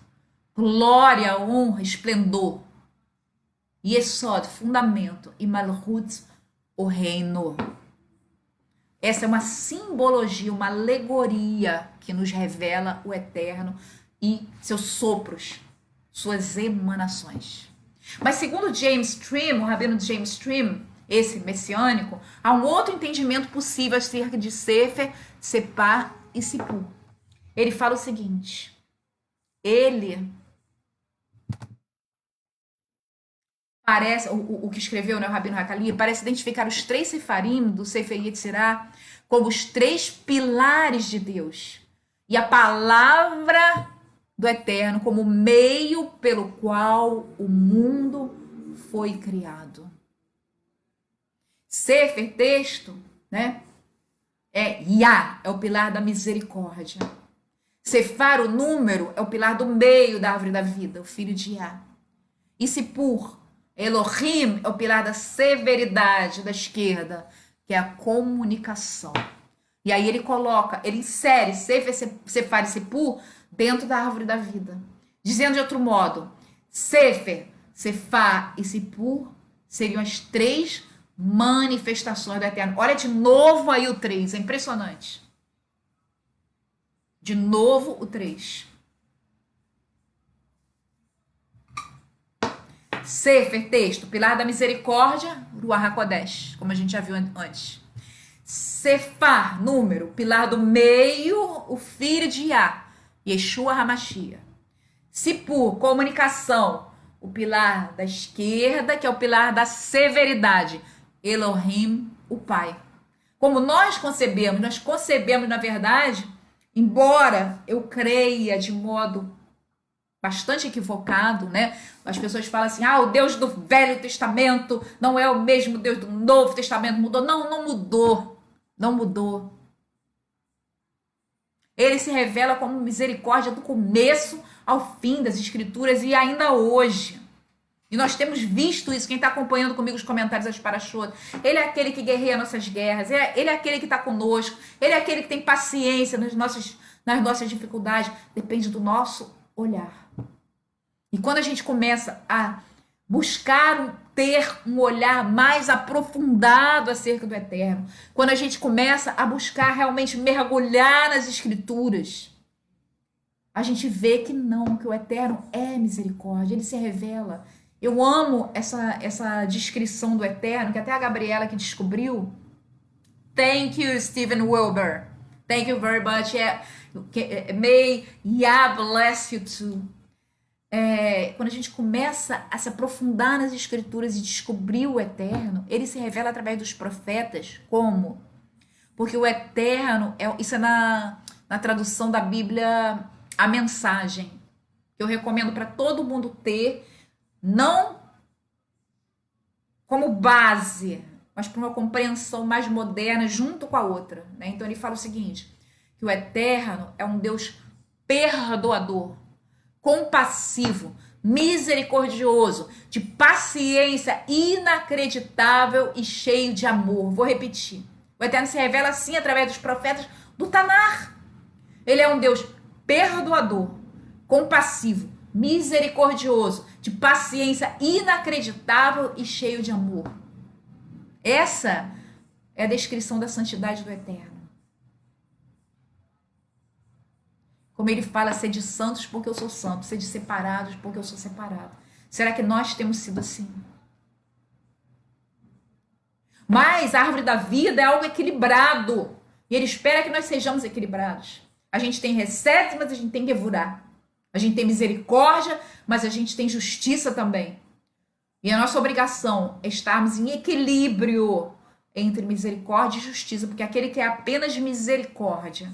glória, honra, esplendor. Yesod, fundamento. E Malchut, o reino. Essa é uma simbologia, uma alegoria que nos revela o Eterno e seus sopros, suas emanações. Mas segundo James Stream, o rabino James Stream, esse messiânico, há um outro entendimento possível acerca de Sefer, Separ e Sipur. Ele fala o seguinte, ele parece, o que escreveu, né, o Rabino Hakali, parece identificar os três sefarim do Sefer Yetzirah como os três pilares de Deus. E a palavra do Eterno como meio pelo qual o mundo foi criado. Sefer, texto, né? É Yah, é o pilar da misericórdia. Sefar, o número, é o pilar do meio da árvore da vida, o filho de Yah. E Sipur, Elohim, é o pilar da severidade da esquerda, que é a comunicação. E aí ele insere Sefer, Sefar e Sipur dentro da árvore da vida. Dizendo de outro modo, Sefer, Sefar e Sipur seriam as 3 manifestações do Eterno. Olha de novo aí o 3, é impressionante. De novo o 3. Sefer, texto, pilar da misericórdia, Ruach HaKodesh, como a gente já viu antes. Sefar, número, pilar do meio, o filho de Yah, Yeshua HaMashiach. Sipur, comunicação, o pilar da esquerda, que é o pilar da severidade, Elohim, o Pai. Como nós concebemos, na verdade, embora eu creia de modo bastante equivocado, né? As pessoas falam assim, o Deus do Velho Testamento não é o mesmo Deus do Novo Testamento, mudou. Não mudou. Não mudou. Ele se revela como misericórdia do começo ao fim das Escrituras e ainda hoje. E nós temos visto isso, quem está acompanhando comigo os comentários das Parashot. Ele é aquele que guerreia nossas guerras, ele é aquele que está conosco, ele é aquele que tem paciência nas nossas dificuldades. Depende do nosso olhar. E quando a gente começa a buscar ter um olhar mais aprofundado acerca do Eterno, quando a gente começa a buscar realmente mergulhar nas Escrituras, a gente vê que o Eterno é misericórdia, ele se revela. Eu amo essa descrição do Eterno, que até a Gabriela que descobriu. Thank you, Stephen Wilber. Thank you very much. May Yah bless you too. Quando a gente começa a se aprofundar nas Escrituras e descobrir o Eterno, ele se revela através dos profetas. Como? Porque o Eterno, isso é na tradução da Bíblia, a mensagem, que eu recomendo para todo mundo ter, não como base, mas para uma compreensão mais moderna junto com a outra, né? Então ele fala o seguinte, que o Eterno é um Deus perdoador, compassivo, misericordioso, de paciência inacreditável e cheio de amor. Vou repetir. O Eterno se revela assim através dos profetas do Tanar. Ele é um Deus perdoador, compassivo, misericordioso, de paciência inacreditável e cheio de amor. Essa é a descrição da santidade do Eterno. Como ele fala, sede santos porque eu sou santo, sede separados porque eu sou separado. Será que nós temos sido assim? Mas a árvore da vida é algo equilibrado. E ele espera que nós sejamos equilibrados. A gente tem recete, mas a gente tem gevurá. A gente tem misericórdia, mas a gente tem justiça também. E a nossa obrigação é estarmos em equilíbrio entre misericórdia e justiça, porque aquele que é apenas de misericórdia,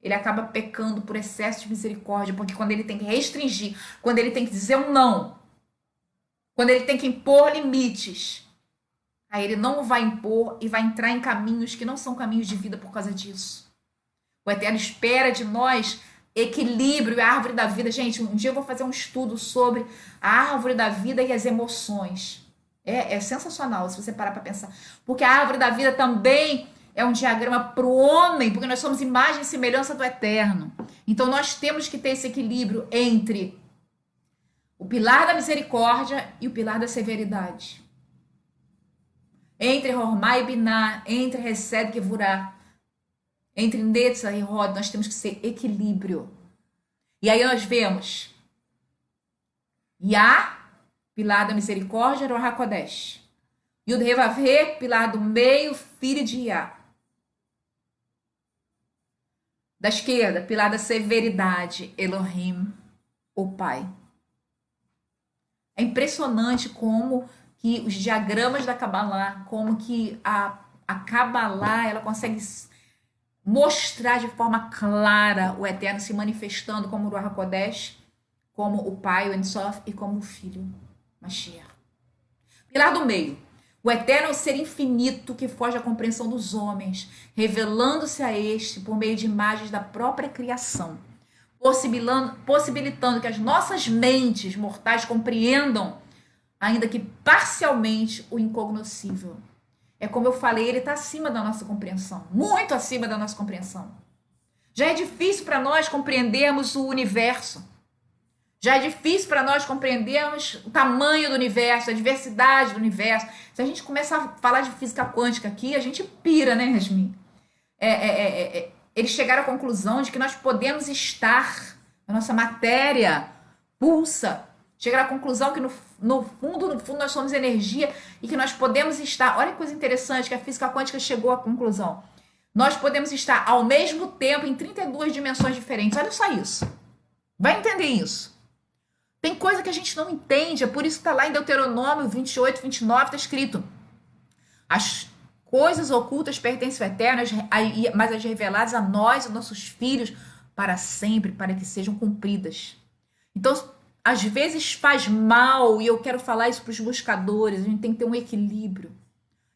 ele acaba pecando por excesso de misericórdia, porque quando ele tem que restringir, quando ele tem que dizer um não, quando ele tem que impor limites, aí ele não vai impor e vai entrar em caminhos que não são caminhos de vida por causa disso. O Eterno espera de nós equilíbrio e a árvore da vida. Gente, um dia eu vou fazer um estudo sobre a árvore da vida e as emoções. É sensacional se você parar para pensar. Porque a árvore da vida também é um diagrama para o homem, porque nós somos imagem e semelhança do Eterno. Então nós temos que ter esse equilíbrio entre o pilar da misericórdia e o pilar da severidade. Entre Hormá e Biná, entre Resed e Gevurá, entre Netzah e Hod, nós temos que ser equilíbrio. E aí nós vemos Yah, pilar da misericórdia, Ruach HaKodesh. Yud Revavê, pilar do meio, filho de Yah. Da esquerda, pilar da severidade, Elohim, o Pai. É impressionante como que os diagramas da Kabbalah, como que a Kabbalah, ela consegue mostrar de forma clara o Eterno se manifestando como o Ruach HaKodesh, como o Pai, o Ein Sof, e como o Filho, Mashiach. Pilar do meio. O Eterno é o ser infinito que foge à compreensão dos homens, revelando-se a este por meio de imagens da própria criação, possibilitando que as nossas mentes mortais compreendam, ainda que parcialmente, o incognoscível. É como eu falei, ele está acima da nossa compreensão, muito acima da nossa compreensão. Já é difícil para nós compreendermos o universo. Já é difícil para nós compreendermos o tamanho do universo, a diversidade do universo. Se a gente começar a falar de física quântica aqui, a gente pira, né, Yasmin? Eles chegaram à conclusão de que nós podemos estar, a nossa matéria pulsa. Chegaram à conclusão que no fundo nós somos energia e que nós podemos estar. Olha que coisa interessante que a física quântica chegou à conclusão. Nós podemos estar ao mesmo tempo em 32 dimensões diferentes. Olha só isso. Vai entender isso. Tem coisa que a gente não entende, é por isso que está lá em Deuteronômio 28, 29, está escrito: as coisas ocultas pertencem ao Eterno, mas as reveladas a nós e nossos filhos para sempre, para que sejam cumpridas. Então, às vezes faz mal, e eu quero falar isso para os buscadores, a gente tem que ter um equilíbrio.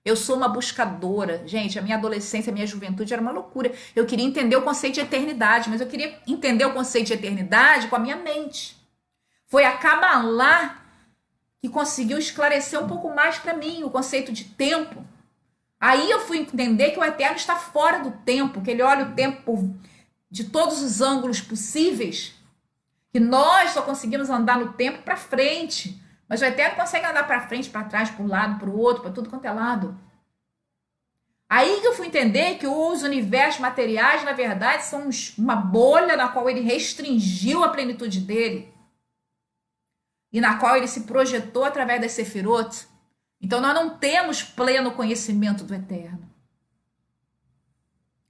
Eu sou uma buscadora. Gente, a minha adolescência, a minha juventude era uma loucura. Eu queria entender o conceito de eternidade, mas eu queria entender o conceito de eternidade com a minha mente. Foi a Kabbalah que conseguiu esclarecer um pouco mais para mim o conceito de tempo. Aí eu fui entender que o Eterno está fora do tempo, que ele olha o tempo de todos os ângulos possíveis, que nós só conseguimos andar no tempo para frente, mas o Eterno consegue andar para frente, para trás, para um lado, para o outro, para tudo quanto é lado. Aí que eu fui entender que os universos materiais, na verdade, são uma bolha na qual ele restringiu a plenitude dele e na qual ele se projetou através das Sefirot. Então, nós não temos pleno conhecimento do Eterno.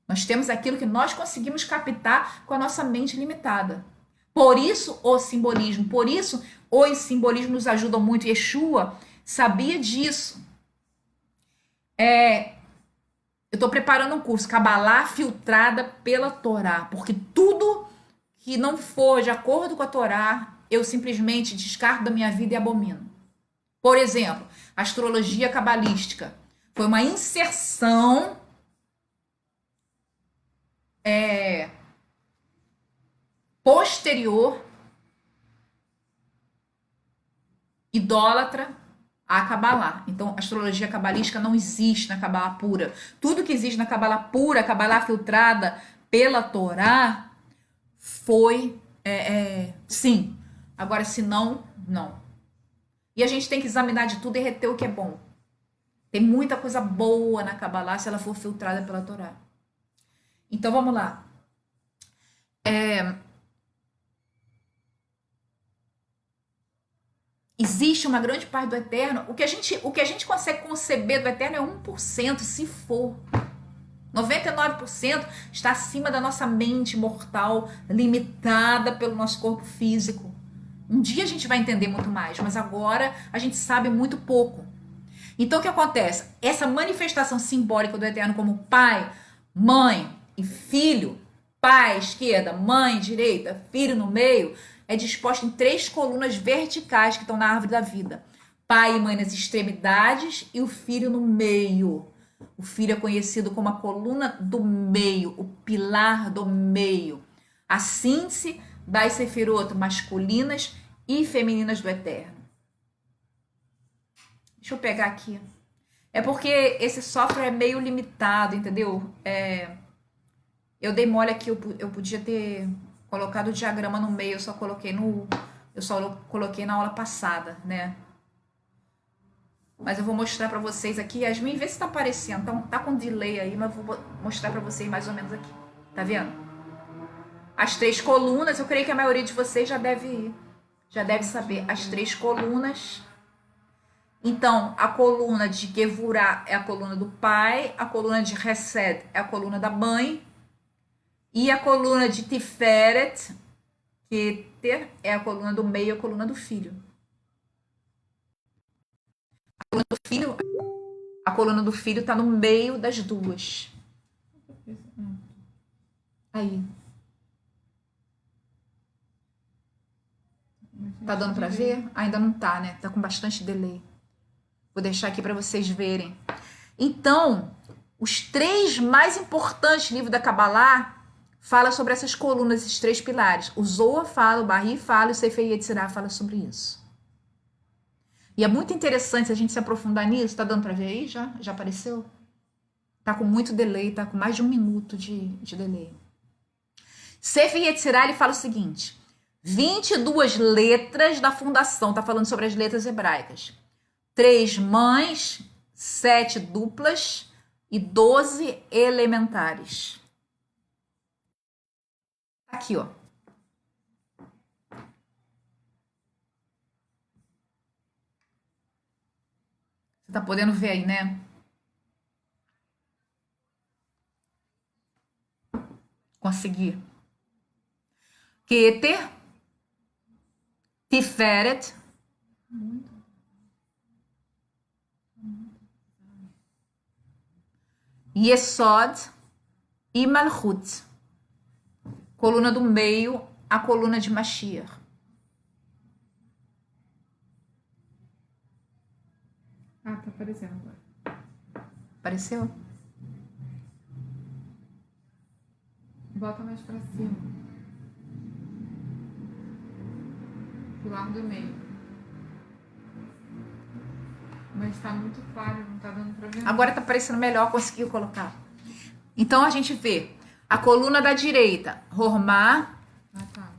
Nós temos aquilo que nós conseguimos captar com a nossa mente limitada. Por isso, o simbolismo. Por isso, os simbolismos nos ajudam muito. Yeshua sabia disso. Eu estou preparando um curso, Kabbalah filtrada pela Torá. Porque tudo que não for de acordo com a Torá, eu simplesmente descarto da minha vida e abomino. Por exemplo, a astrologia cabalística foi uma inserção posterior, idólatra à Kabbalah. Então, a astrologia cabalística não existe na Kabbalah pura. Tudo que existe na Kabbalah pura, a Kabbalah filtrada pela Torá, foi sim. Agora, se não, não. E a gente tem que examinar de tudo e reter o que é bom. Tem muita coisa boa na Kabbalah se ela for filtrada pela Torá. Então, vamos lá. Existe uma grande parte do Eterno. O que a gente consegue conceber do Eterno é 1%, se for. 99% está acima da nossa mente mortal, limitada pelo nosso corpo físico. Um dia a gente vai entender muito mais, mas agora a gente sabe muito pouco. Então, o que acontece? Essa manifestação simbólica do Eterno como pai, mãe e filho, pai, esquerda, mãe, direita, filho no meio, é disposta em 3 colunas verticais que estão na árvore da vida. Pai e mãe nas extremidades e o filho no meio. O filho é conhecido como a coluna do meio, o pilar do meio. A síntese das sefirot masculinas e femininas do Eterno. Deixa eu pegar aqui. É porque esse software é meio limitado, entendeu? Eu dei mole aqui, eu podia ter colocado o diagrama no meio, eu só coloquei na aula passada, né? Mas eu vou mostrar para vocês aqui. Yasmin, vê se tá aparecendo. Então, tá com delay aí, mas eu vou mostrar para vocês mais ou menos aqui. Tá vendo? As 3 colunas, eu creio que a maioria de vocês já deve saber. As 3 colunas. Então, a coluna de Gevurah é a coluna do pai, a coluna de Hesed é a coluna da mãe, e a coluna de Tiferet, que é a coluna do meio, a coluna do filho. A coluna do filho está no meio das duas. Aí. Tá dando para ver? Ainda não tá, né? Tá com bastante delay. Vou deixar aqui para vocês verem. Então, os 3 mais importantes livros da Kabbalah fala sobre essas colunas, esses 3 pilares. O Zohar fala, o Bahri fala e o Sefer Yetzirah fala sobre isso. E é muito interessante a gente se aprofundar nisso. Tá dando para ver aí? Já apareceu? Tá com muito delay, tá com mais de 1 minuto de delay. Sefer Yetzirah, ele fala o seguinte: 22 letras da fundação, tá falando sobre as letras hebraicas. 3 mães, 7 duplas e 12 elementares. Aqui, ó. Você tá podendo ver aí, né? Consegui. Keter, Tiferet, Yesod e Malchut. Coluna do meio, a coluna de Mashiach. Ah, tá aparecendo agora. Apareceu? Bota mais pra cima. Do lado do meio. Mas tá muito claro, não tá dando pra ver. Agora tá aparecendo melhor, conseguiu colocar. Então a gente vê a coluna da direita, Hormá, Ah, tá.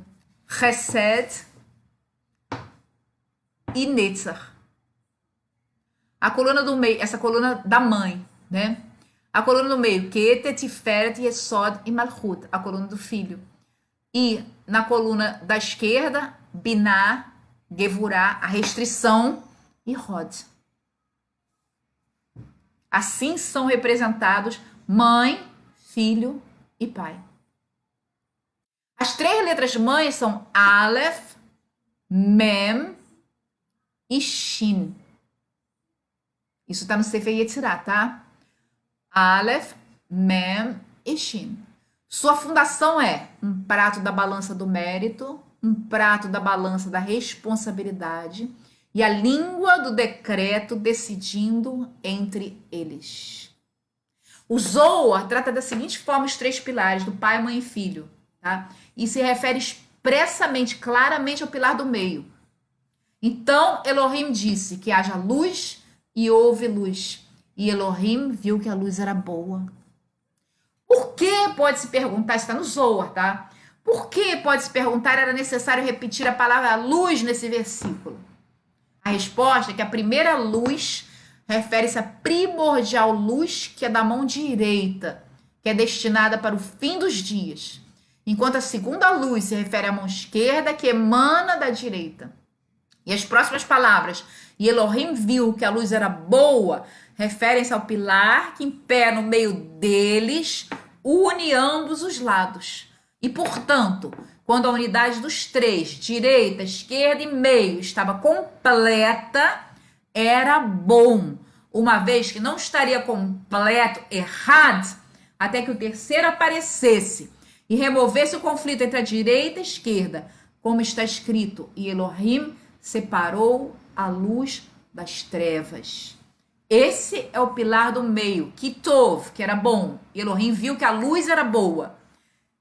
Chesed e Netzach. A coluna do meio, essa coluna da mãe, né? A coluna do meio, Keter, Tiferet, Yesod e Malchut, a coluna do filho. E na coluna da esquerda, Binah, Gevurah, a restrição e Hod. Assim são representados mãe, filho e pai. As 3 letras mães são Aleph, Mem e Shin. Isso está no Sefer Yetzirah, tá? Aleph, Mem e Shin. Sua fundação é um prato da balança do mérito, um prato da balança da responsabilidade e a língua do decreto decidindo entre eles. O Zohar trata da seguinte forma os 3 pilares, do pai, mãe e filho, tá? E se refere expressamente, claramente ao pilar do meio. Então, Elohim disse que haja luz e houve luz. E Elohim viu que a luz era boa. Por que, pode-se perguntar, está no Zohar, tá? Por que, pode-se perguntar, era necessário repetir a palavra luz nesse versículo? A resposta é que a primeira luz refere-se à primordial luz que é da mão direita, que é destinada para o fim dos dias, enquanto a segunda luz se refere à mão esquerda, que emana da direita. E as próximas palavras, e Elohim viu que a luz era boa, referem-se ao pilar que em pé no meio deles une ambos os lados. E, portanto, quando a unidade dos 3, direita, esquerda e meio, estava completa, era bom, uma vez que não estaria completo, errado, até que o terceiro aparecesse e removesse o conflito entre a direita e a esquerda, como está escrito, e Elohim separou a luz das trevas. Esse é o pilar do meio, Kitov, que era bom. Elohim viu que a luz era boa.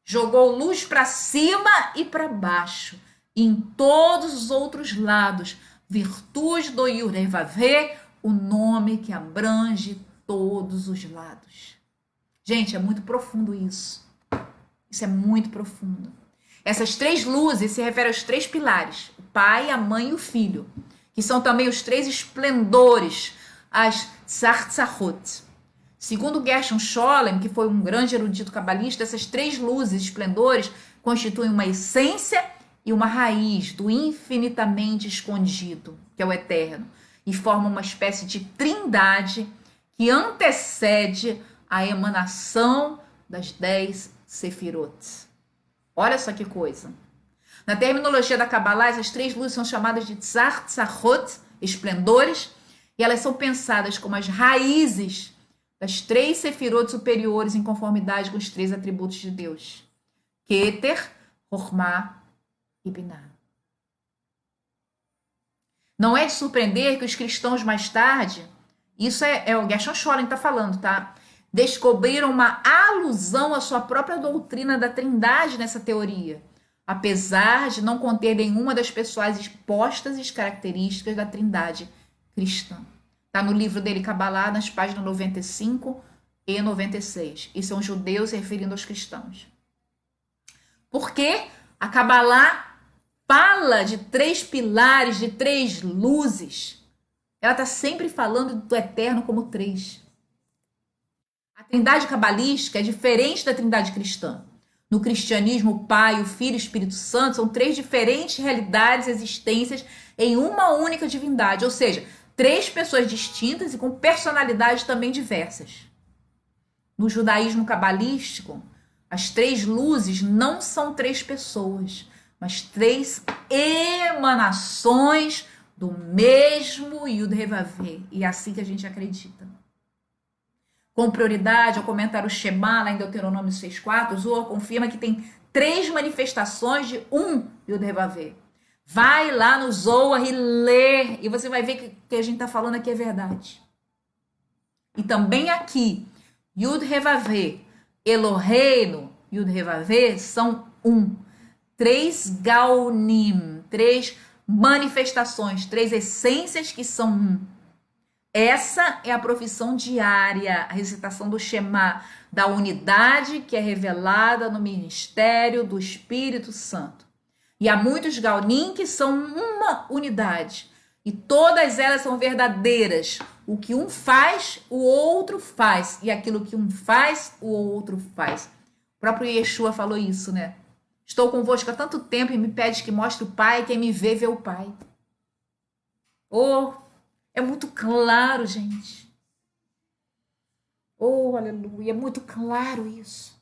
Jogou luz para cima e para baixo. E em todos os outros lados, virtude do Yurevavê, o nome que abrange todos os lados. Gente, é muito profundo isso. Isso é muito profundo. Essas 3 luzes se referem aos 3 pilares, o pai, a mãe e o filho, que são também os 3 esplendores, as Tzartzachot. Segundo Gershon Scholem, que foi um grande erudito cabalista, essas 3 luzes esplendores constituem uma essência e uma raiz do infinitamente escondido, que é o eterno, e formam uma espécie de trindade que antecede a emanação das 10 Sefirot. Olha só que coisa. Na terminologia da Kabbalah, essas 3 luzes são chamadas de Tzartzachot, esplendores, e elas são pensadas como as raízes das 3 Sefirot superiores em conformidade com os 3 atributos de Deus. Keter, Hormá e Binah. Não é de surpreender que os cristãos mais tarde, isso é o Gershon Scholem que está falando, tá? Descobriram uma alusão à sua própria doutrina da Trindade nessa teoria, apesar de não conter nenhuma das pessoais expostas e características da Trindade cristã. Está no livro dele, Cabalá, nas páginas 95 e 96. E são judeus se referindo aos cristãos. Porque a Cabalá fala de 3 pilares, de 3 luzes. Ela está sempre falando do eterno como 3. A trindade cabalística é diferente da trindade cristã. No cristianismo, o Pai, o Filho e o Espírito Santo são 3 diferentes realidades, existências em uma única divindade. Ou seja, 3 pessoas distintas e com personalidades também diversas. No judaísmo cabalístico, as 3 luzes não são 3 pessoas, mas 3 emanações do mesmo Yud-Heh-Vav-Heh. E é assim que a gente acredita. Com prioridade, ao comentar o Shema, lá em Deuteronômio 6,4, o Zohar confirma que tem 3 manifestações de um Yud-Heh-Vav-Heh. Vai lá no Zohar e lê, e você vai ver que o que a gente está falando aqui é verdade. E também aqui, Yud-Heh-Vav-Heh, Eloheinu, Yud-Heh-Vav-Heh são 1. 3 Gaonim, 3 manifestações, 3 essências que são 1. Essa é a profissão diária, a recitação do Shema, da unidade que é revelada no ministério do Espírito Santo. E há muitos Gaonim que são uma unidade. E todas elas são verdadeiras. O que um faz, o outro faz. E aquilo que um faz, o outro faz. O próprio Yeshua falou isso, né? Estou convosco há tanto tempo e me pede que mostre o Pai, quem me vê, vê o Pai. Oh, é muito claro, gente. Oh, aleluia, é muito claro isso.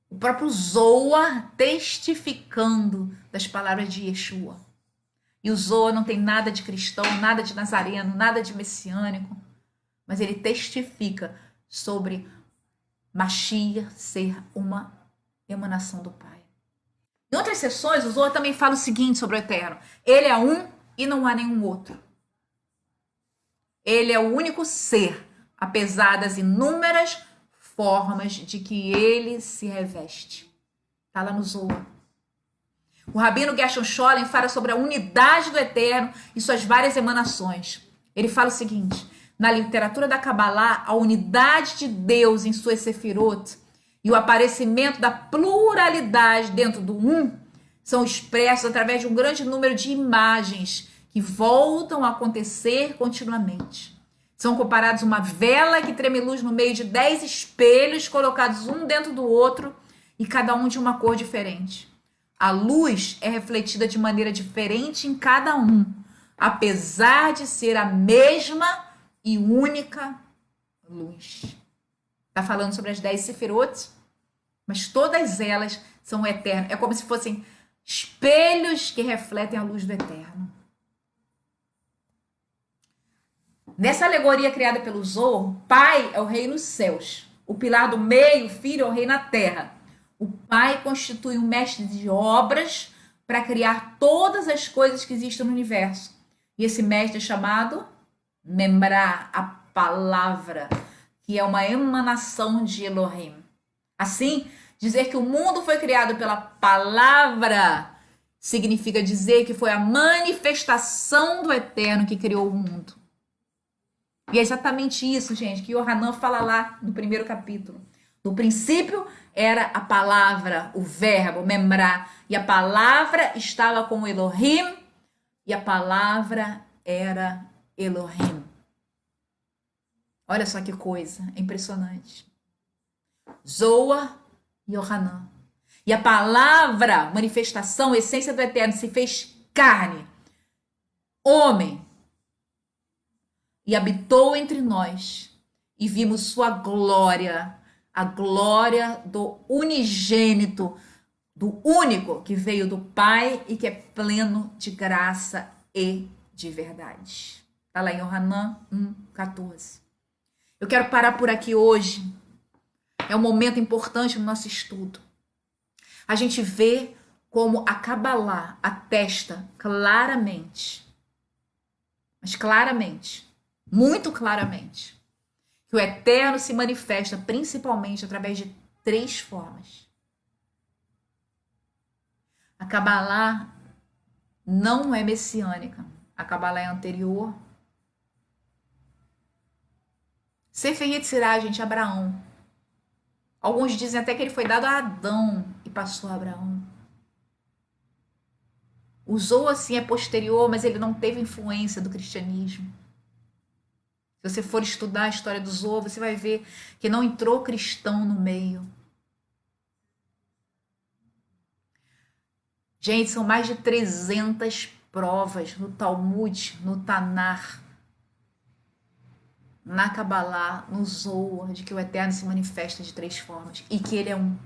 O próprio Zohar testificando das palavras de Yeshua. E o Zohar não tem nada de cristão, nada de nazareno, nada de messiânico, mas ele testifica sobre Mashiach ser uma emanação do Pai. Em outras sessões, o Zohar também fala o seguinte sobre o Eterno. Ele é um e não há nenhum outro. Ele é o único ser, apesar das inúmeras formas de que ele se reveste. Está lá no Zohar. O Rabino Gershon Scholem fala sobre a unidade do Eterno e suas várias emanações. Ele fala o seguinte: na literatura da Kabbalah, a unidade de Deus em suas sefirot e o aparecimento da pluralidade dentro do um são expressos através de um grande número de imagens que voltam a acontecer continuamente. São comparados a uma vela que treme luz no meio de 10 espelhos colocados um dentro do outro e cada um de uma cor diferente. A luz é refletida de maneira diferente em cada um, apesar de ser a mesma e única luz. Está falando sobre as 10 sefirot, mas todas elas são eternas. É como se fossem espelhos que refletem a luz do Eterno. Nessa alegoria criada pelo Zohar, o Pai é o rei nos céus. O pilar do meio, o Filho, é o rei na terra. O Pai constitui um mestre de obras para criar todas as coisas que existem no universo. E esse mestre é chamado Memra, a palavra, que é uma emanação de Elohim. Assim, dizer que o mundo foi criado pela palavra significa dizer que foi a manifestação do Eterno que criou o mundo. E é exatamente isso, gente, que Yohanan fala lá no primeiro capítulo. No princípio era a palavra, o verbo, Memra, e a palavra estava com Elohim, e a palavra era Elohim. Olha só que coisa, é impressionante. Zohar e Yohanan. E a palavra, manifestação, essência do Eterno, se fez carne, homem, e habitou entre nós, e vimos sua glória, a glória do unigênito, do único que veio do Pai e que é pleno de graça e de verdade. Está lá em Yohanan 1,14. Eu quero parar por aqui hoje. É um momento importante no nosso estudo. A gente vê como a Kabbalah atesta claramente, mas claramente, muito claramente, que o Eterno se manifesta principalmente através de 3 formas. A Kabbalah não é messiânica. A Kabbalah é anterior. Sefer Yetzirah, gente, Abraão. Alguns dizem até que ele foi dado a Adão e passou a Abraão. O Zohar, assim, é posterior, mas ele não teve influência do cristianismo. Se você for estudar a história do Zohar, você vai ver que não entrou cristão no meio. Gente, são mais de 300 provas no Talmud, no Tanar, na Kabbalah, no Zohar, de que o Eterno se manifesta de 3 formas e que ele é um.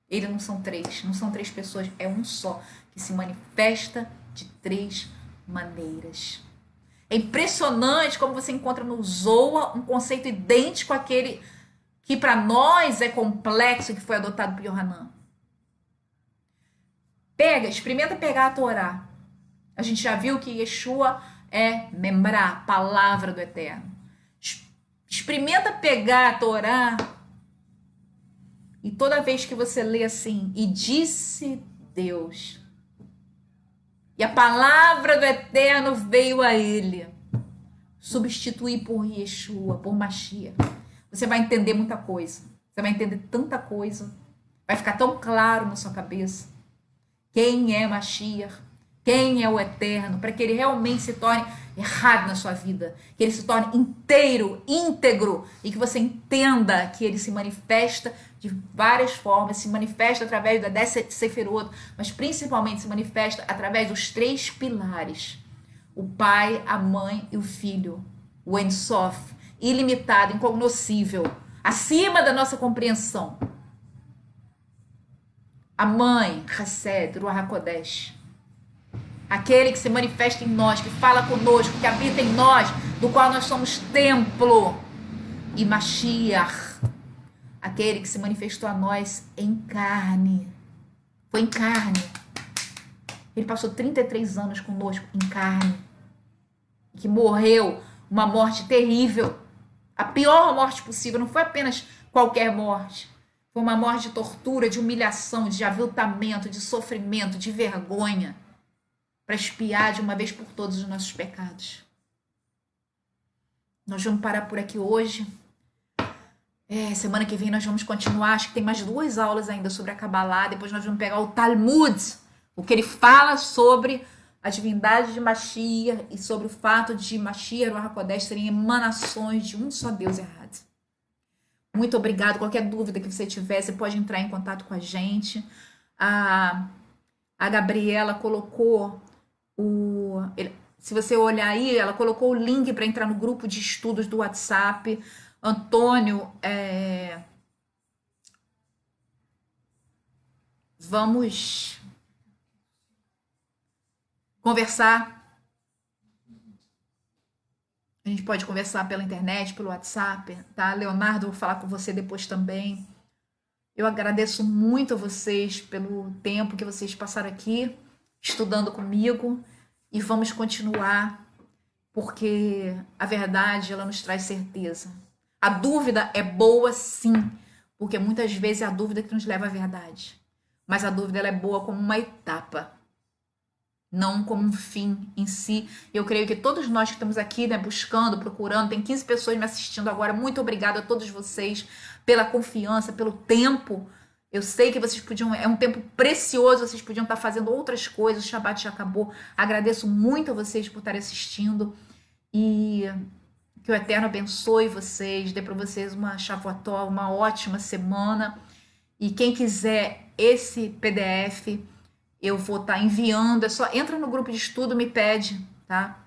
Ele não são 3, não são 3 pessoas, é um só, que se manifesta de 3 maneiras. É impressionante como você encontra no Zohar um conceito idêntico àquele que para nós é complexo, que foi adotado por Yohanan. Experimenta pegar a Torá. A gente já viu que Yeshua é Membrá, palavra do Eterno. Experimenta pegar a Torá e toda vez que você lê assim, e disse Deus, e a palavra do Eterno veio a ele, substituir por Yeshua, por Mashiach, você vai entender muita coisa. Você vai entender tanta coisa. Vai ficar tão claro na sua cabeça quem é Mashiach, quem é o Eterno, para que ele realmente se torne errado na sua vida, que ele se torne inteiro, íntegro, e que você entenda que ele se manifesta de várias formas, se manifesta através da 10 Sefirot, mas principalmente se manifesta através dos 3 pilares: o Pai, a Mãe e o Filho, o Ein Sof, ilimitado, incognoscível, acima da nossa compreensão. A Mãe, Hesed, Ruach HaKodesh, aquele que se manifesta em nós, que fala conosco, que habita em nós, do qual nós somos templo. E Mashiach, aquele que se manifestou a nós em carne. Foi em carne. Ele passou 33 anos conosco em carne. E que morreu uma morte terrível. A pior morte possível. Não foi apenas qualquer morte. Foi uma morte de tortura, de humilhação, de aviltamento, de sofrimento, de vergonha, para expiar de uma vez por todas os nossos pecados. Nós vamos parar por aqui hoje. Semana que vem nós vamos continuar. Acho que tem mais 2 aulas ainda sobre a Kabbalah. Depois nós vamos pegar o Talmud, o que ele fala sobre a divindade de Mashiach e sobre o fato de Mashiach e Ruach HaKodesh serem emanações de um só Deus errado. Muito obrigado. Qualquer dúvida que você tiver, você pode entrar em contato com a gente. A Gabriela colocou se você olhar aí, ela colocou o link para entrar no grupo de estudos do WhatsApp. Antônio, vamos conversar. A gente pode conversar pela internet, pelo WhatsApp, tá? Leonardo, vou falar com você depois também. Eu agradeço muito a vocês pelo tempo que vocês passaram aqui estudando comigo e vamos continuar, porque a verdade, ela nos traz certeza. A dúvida é boa, sim, porque muitas vezes é a dúvida que nos leva à verdade. Mas a dúvida, ela é boa como uma etapa, não como um fim em si. Eu creio que todos nós que estamos aqui, né, buscando, procurando, tem 15 pessoas me assistindo agora. Muito obrigada a todos vocês pela confiança, pelo tempo. Eu sei que vocês podiam, é um tempo precioso, vocês podiam estar fazendo outras coisas, o Shabbat já acabou. Agradeço muito a vocês por estarem assistindo e que o Eterno abençoe vocês, dê para vocês uma Shavuot, uma ótima semana. E quem quiser esse PDF, eu vou estar enviando, é só entra no grupo de estudo, me pede, tá?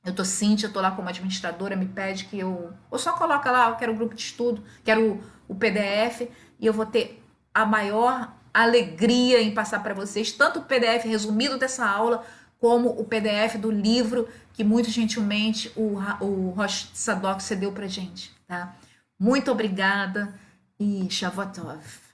Eu tô Cíntia, eu tô lá como administradora, me pede que ou só coloca lá, eu quero o grupo de estudo, quero o PDF, e eu vou ter a maior alegria em passar para vocês, tanto o PDF resumido dessa aula, como o PDF do livro que muito gentilmente o Rosh Tzadok cedeu pra gente, tá? Muito obrigada e Shavuot Tov.